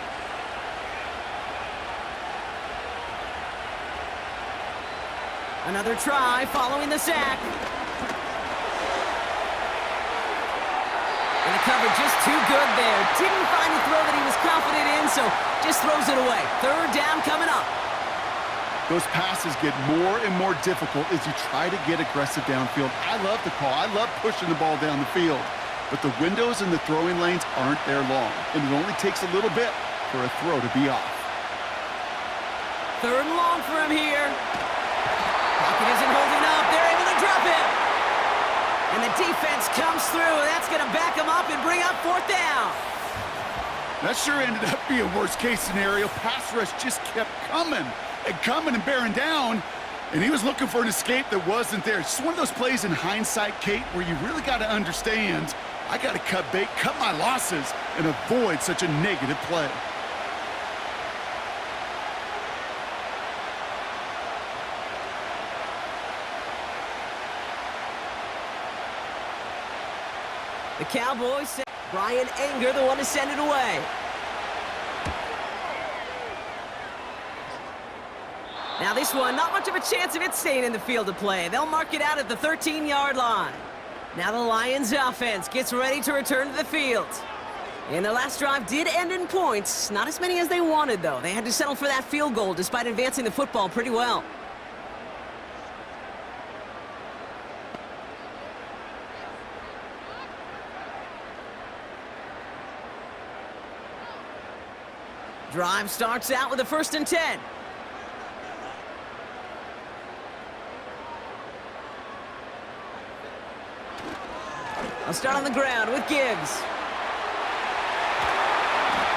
Another try following the sack. And the cover just too good there. Didn't find the throw that he was confident in, so just throws it away. 3rd down coming up. Those passes get more and more difficult as you try to get aggressive downfield. I love the call. I love pushing the ball down the field. But the windows in the throwing lanes aren't there long, and it only takes a little bit for a throw to be off. 3rd and long for him here. Pocket isn't holding up. They're able to drop it. And the defense comes through. That's going to back him up and bring up 4th down. That sure ended up being a worst-case scenario. Pass rush just kept coming and bearing down. And he was looking for an escape that wasn't there. It's just one of those plays in hindsight, Kate, where you really got to understand, I got to cut bait, cut my losses, and avoid such a negative play. The Cowboys send Brian Anger, the one to send it away. Now this one, not much of a chance of it staying in the field of play. They'll mark it out at the 13-yard line. Now the Lions offense gets ready to return to the field. And their last drive did end in points. Not as many as they wanted, though. They had to settle for that field goal despite advancing the football pretty well. Drive starts out with a 1st and 10. I'll start on the ground with Gibbs.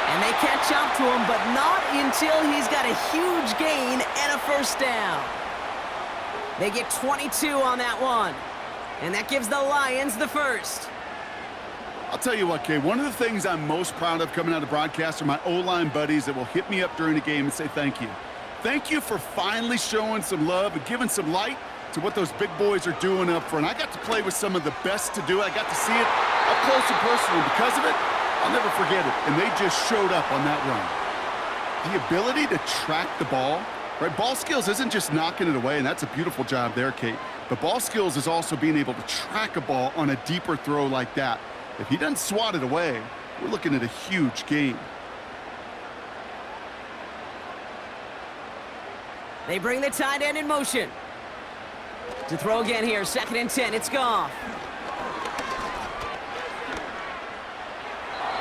And they catch up to him, but not until he's got a huge gain and a first down. They get 22 on that one. And that gives the Lions the first. I'll tell you what, Kay, one of the things I'm most proud of coming out of broadcast are my O-line buddies that will hit me up during the game and say thank you. Thank you for finally showing some love and giving some light to what those big boys are doing up front. I got to play with some of the best to do it. I got to see it up close and personal. Because of it, I'll never forget it. And they just showed up on that run. The ability to track the ball, right? Ball skills isn't just knocking it away, and that's a beautiful job there, Kate. But ball skills is also being able to track a ball on a deeper throw like that. If he doesn't swat it away, we're looking at a huge gain. They bring the tight end in motion. To throw again here, 2nd and 10, it's Goff.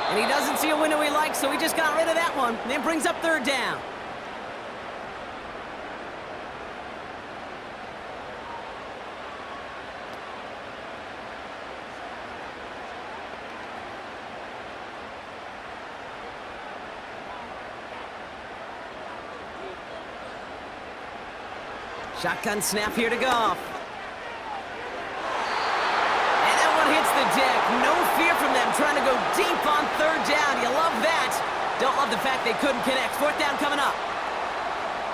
And he doesn't see a window he likes, so he just got rid of that one. And then brings up 3rd down. Shotgun snap here to Goff. And that one hits the deck. No fear from them trying to go deep on 3rd down. You love that. Don't love the fact they couldn't connect. 4th down coming up.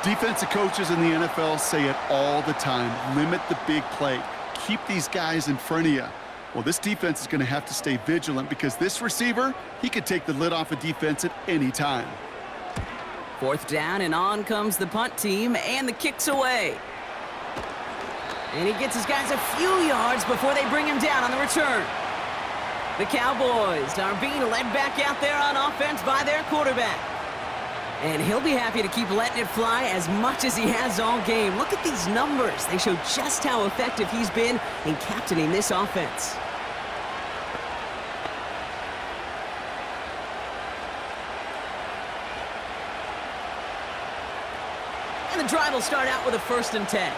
Defensive coaches in the NFL say it all the time. Limit the big play. Keep these guys in front of you. Well, this defense is going to have to stay vigilant because this receiver, he could take the lid off a defense at any time. 4th down, and on comes the punt team, and the kick's away. And he gets his guys a few yards before they bring him down on the return. The Cowboys are being led back out there on offense by their quarterback. And he'll be happy to keep letting it fly as much as he has all game. Look at these numbers. They show just how effective he's been in captaining this offense. And the drive will start out with a 1st and 10.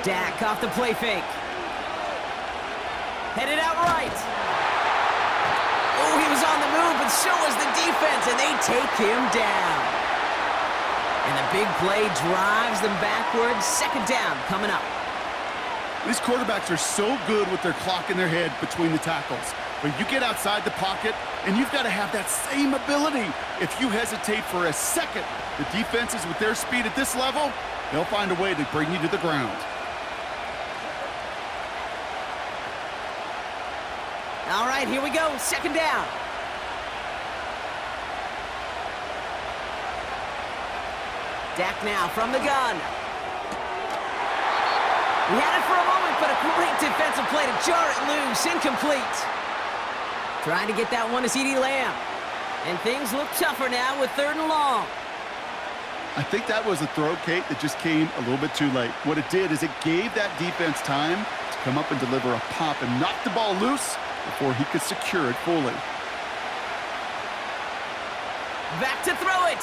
Dak off the play fake. Headed out right. Oh, he was on the move, but so was the defense, and they take him down. And the big play drives them backwards. 2nd down coming up. These quarterbacks are so good with their clock in their head between the tackles. But you get outside the pocket, and you've got to have that same ability. If you hesitate for a second, the defenses with their speed at this level, they'll find a way to bring you to the ground. All right, here we go. 2nd down. Dak now from the gun. He had it for a moment, but a great defensive play to jar it loose. Incomplete. Trying to get that one to CeeDee Lamb. And things look tougher now with 3rd and long. I think that was a throw, Kate, that just came a little bit too late. What it did is it gave that defense time to come up and deliver a pop and knock the ball loose before he could secure it fully. Back to throw it.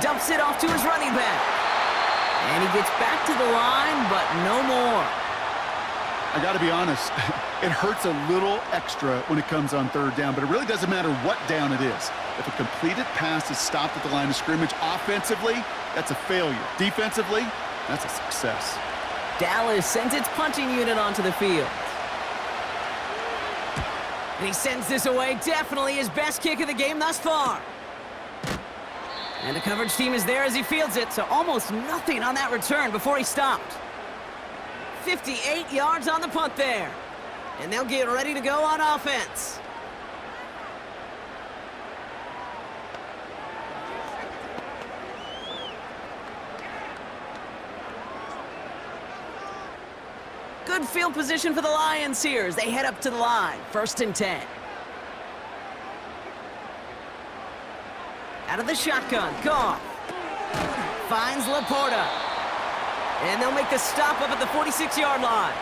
Dumps it off to his running back. And he gets back to the line, but no more. I got to be honest, it hurts a little extra when it comes on 3rd down, but it really doesn't matter what down it is. If a completed pass is stopped at the line of scrimmage, offensively, that's a failure. Defensively, that's a success. Dallas sends its punching unit onto the field. And he sends this away. Definitely his best kick of the game thus far. And the coverage team is there as he fields it, so almost nothing on that return before he stopped. 58 yards on the punt there. And they'll get ready to go on offense. Good field position for the Lions here as they head up to the line. 1st and 10. Out of the shotgun, Goff. Finds Laporta. And they'll make the stop up at the 46-yard line.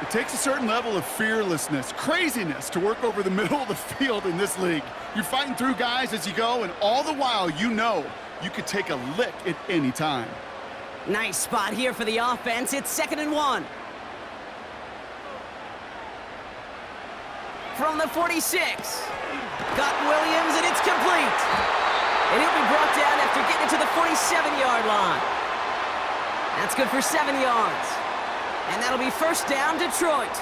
It takes a certain level of fearlessness, craziness to work over the middle of the field in this league. You're fighting through guys as you go, and all the while you know you could take a lick at any time. Nice spot here for the offense. It's 2nd and 1. From the 46. Got Williams, and it's complete. And he'll be brought down after getting it to the 47-yard line. That's good for 7 yards. And that'll be first down, Detroit.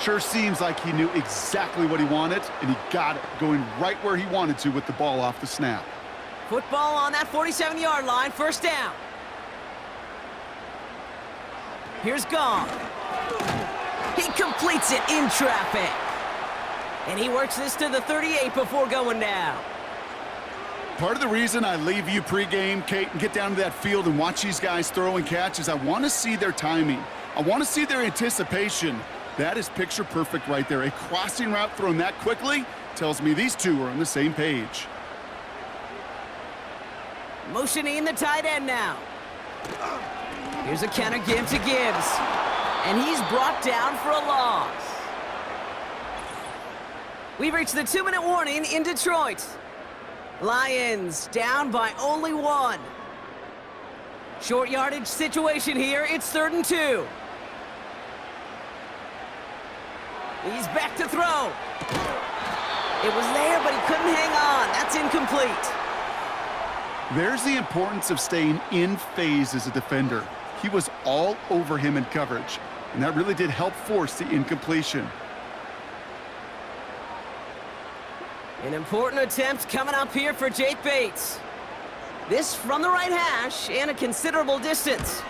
Sure seems like he knew exactly what he wanted, and he got it, going right where he wanted to with the ball off the snap. Football on that 47-yard line, first down. Here's Goff. He completes it in traffic. And he works this to the 38 before going down. Part of the reason I leave you pregame, Kate, and get down to that field and watch these guys throw and catch is I want to see their timing. I want to see their anticipation. That is picture perfect right there. A crossing route thrown that quickly tells me these two are on the same page. Motioning the tight end now. Here's a counter give to Gibbs. And he's brought down for a loss. We've reached the 2-minute warning in Detroit. Lions down by only 1. Short yardage situation here. It's 3rd and 2. He's back to throw. It was there, but he couldn't hang on. That's incomplete. There's the importance of staying in phase as a defender. He was all over him in coverage, and that really did help force the incompletion. An important attempt coming up here for Jake Bates. This from the right hash and a considerable distance.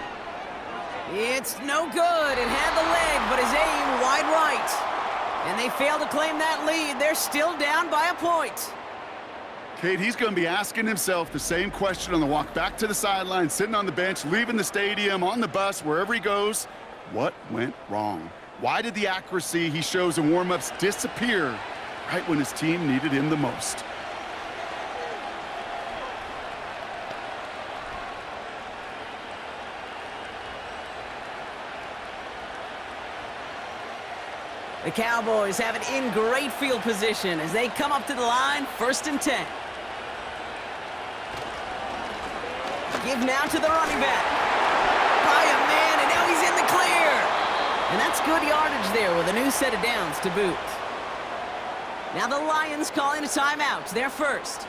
It's no good. It had the leg, but his aim wide right. And they fail to claim that lead. They're still down by a point. Kate, he's going to be asking himself the same question on the walk back to the sideline, sitting on the bench, leaving the stadium, on the bus, wherever he goes. What went wrong? Why did the accuracy he shows in warm-ups disappear right when his team needed him the most? The Cowboys have it in great field position as they come up to the line, 1st and 10. Give now to the running back. By a man, and now he's in the clear. And that's good yardage there with a new set of downs to boot. Now the Lions calling a timeout, their first.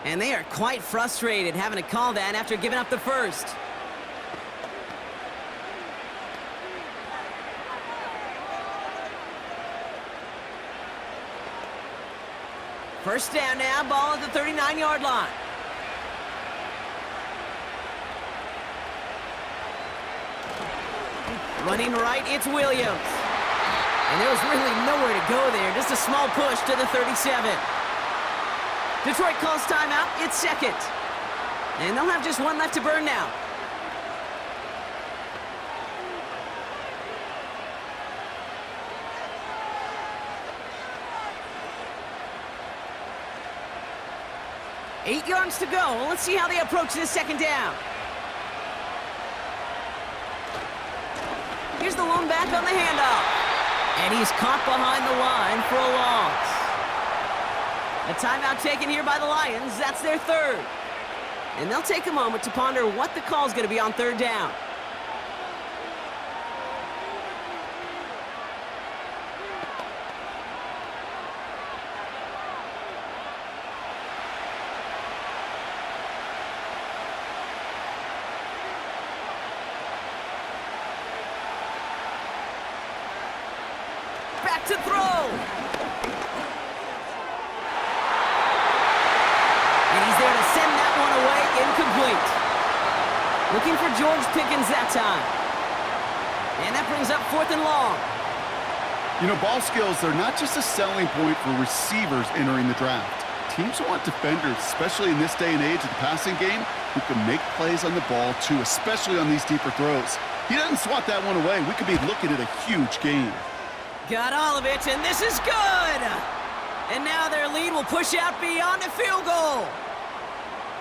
And they are quite frustrated having to call that after giving up the first. First down now, ball at the 39-yard line. Running right, it's Williams. And there was really nowhere to go there, just a small push to the 37. Detroit calls timeout, it's 2nd. And they'll have just 1 left to burn now. Eight yards to go. Let's see how they approach this 2nd down. Here's the lone back on the handoff. And he's caught behind the line for a loss. A timeout taken here by the Lions. That's their 3rd. And they'll take a moment to ponder what the call is going to be on 3rd down. Back to throw. And he's there to send that one away, incomplete. Looking for George Pickens that time. And that brings up 4th and long. You know, ball skills are not just a selling point for receivers entering the draft. Teams want defenders, especially in this day and age of the passing game, who can make plays on the ball too, especially on these deeper throws. He doesn't swat that one away. We could be looking at a huge game. Got all of it, and this is good! And now their lead will push out beyond a field goal.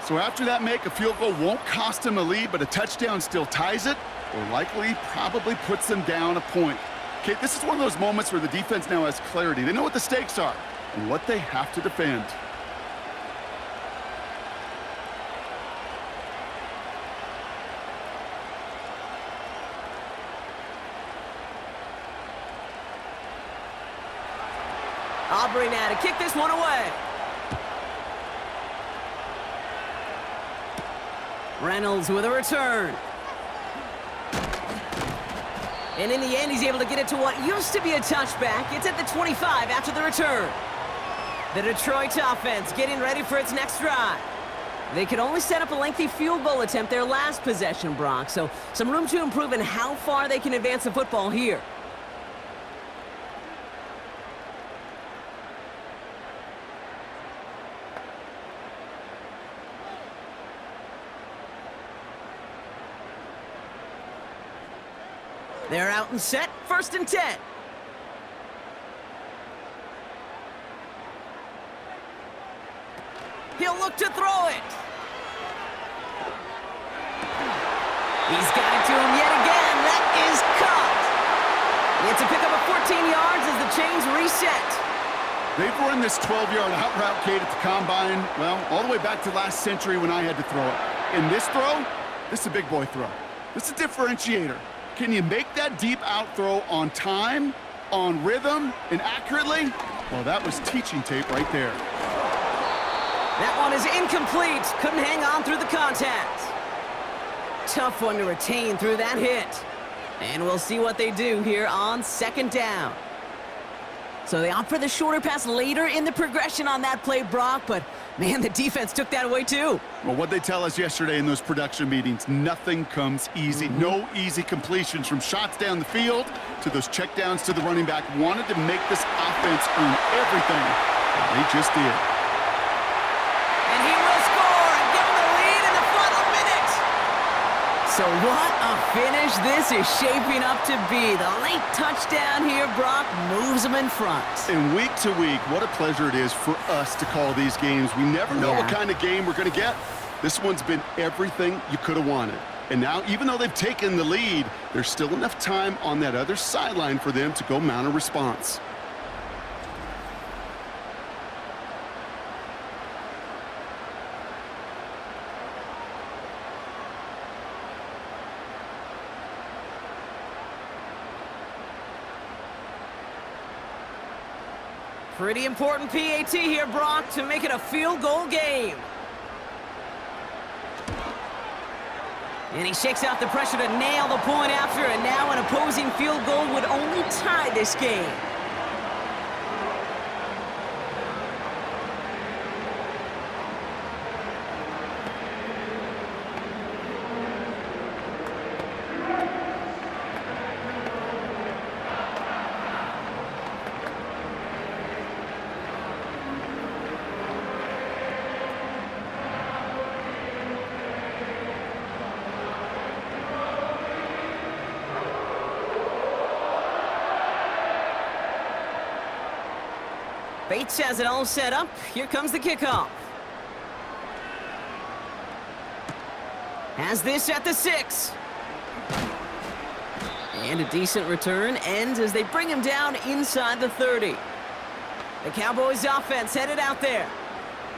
So after that make, a field goal won't cost them a lead, but a touchdown still ties it, or likely probably puts them down a point. Okay, this is one of those moments where the defense now has clarity. They know what the stakes are and what they have to defend. Aubrey now to kick this one away. Reynolds with a return. And in the end, he's able to get it to what used to be a touchback. It's at the 25 after the return. The Detroit offense getting ready for its next drive. They could only set up a lengthy field goal attempt their last possession, Brock. So some room to improve in how far they can advance the football here. They're out and set, 1st and 10. He'll look to throw it. He's got it to him yet again. That is caught. It's a pickup of 14 yards as the chains reset. They've run this 12-yard out route, Kate, at the combine, well, all the way back to last century when I had to throw it. In this throw, this is a big boy throw. This is a differentiator. Can you make that deep out throw on time, on rhythm, and accurately? Well, that was teaching tape right there. That one is incomplete. Couldn't hang on through the contact. Tough one to retain through that hit. And we'll see what they do here on 2nd down. So they opt for the shorter pass later in the progression on that play, Brock, but man, the defense took that away too. Well, what they tell us yesterday in those production meetings, nothing comes easy. No easy completions from shots down the field to those checkdowns to the running back. Wanted to make this offense earn everything. They just did. And he will score and give them the lead in the final minute. So what a finish this is shaping up to be. The late touchdown here, Brock, moves them in front. And week to week, what a pleasure it is for us to call these games. We never know what kind of game we're going to get. This one's been everything you could have wanted. And now, even though they've taken the lead, there's still enough time on that other sideline for them to go mount a response. Pretty important PAT here, Brock, to make it a field goal game. And he shakes out the pressure to nail the point after, and now an opposing field goal would only tie this game. Bates has it all set up. Here comes the kickoff. Has this at the 6. And a decent return ends as they bring him down inside the 30. The Cowboys offense headed out there.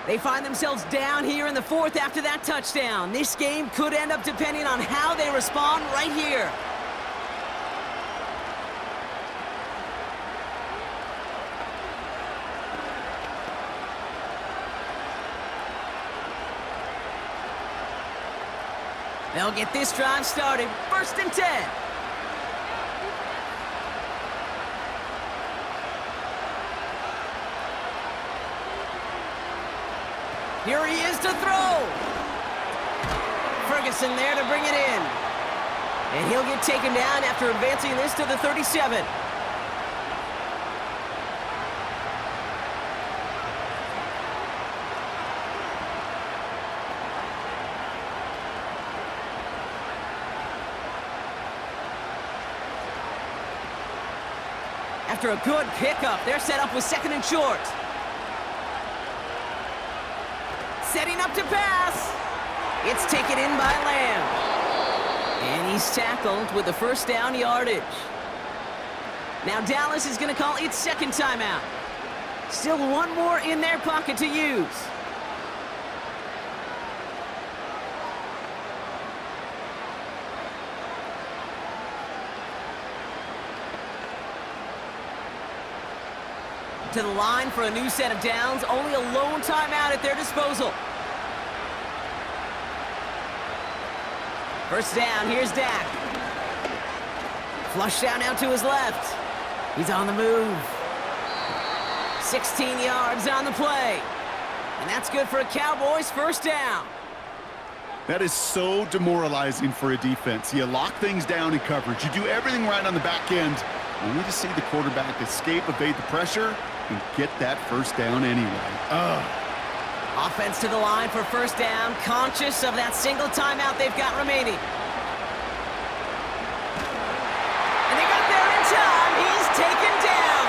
They find themselves down here in the 4th after that touchdown. This game could end up depending on how they respond right here. They'll get this drive started. 1st and 10. Here he is to throw. Ferguson there to bring it in. And he'll get taken down after advancing this to the 37. After a good pickup, they're set up with 2nd and short. Setting up to pass. It's taken in by Lamb. And he's tackled with the 1st down yardage. Now Dallas is going to call its 2nd timeout. Still one more in their pocket to use. to the line for a new set of downs. Only a lone timeout at their disposal. First down, here's Dak. Flush down now to his left. He's on the move. 16 yards on the play. And that's good for a Cowboys first down. That is so demoralizing for a defense. You lock things down in coverage. You do everything right on the back end, only to see the quarterback escape, evade the pressure, and get that first down anyway. Offense to the line for first down, conscious of that single timeout they've got remaining. And they got there in time. He's taken down.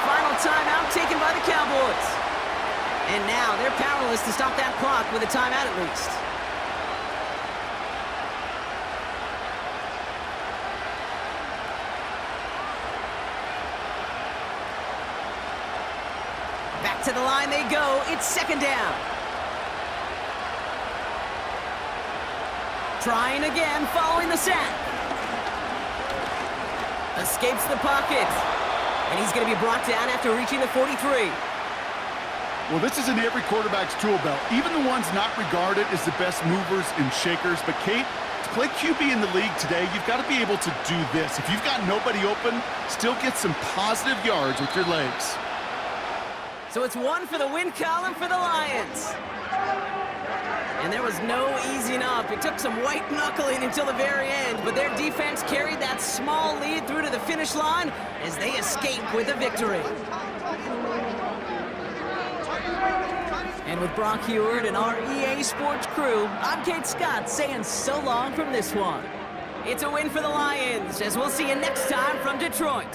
Final timeout taken by the Cowboys. And now they're powerless to stop that clock with a timeout at least. Back to the line they go. It's second down. Trying again, following the sack. Escapes the pocket. And he's going to be brought down after reaching the 43. Well, this is in every quarterback's tool belt, even the ones not regarded as the best movers and shakers. But, Kate, to play QB in the league today, you've got to be able to do this. If you've got nobody open, still get some positive yards with your legs. So it's one for the win column for the Lions. And there was no easing up. It took some white knuckling until the very end, but their defense carried that small lead through to the finish line as they escape with a victory. And with Brock Heward and our EA Sports crew, I'm Kate Scott saying so long from this one. It's a win for the Lions, as we'll see you next time from Detroit.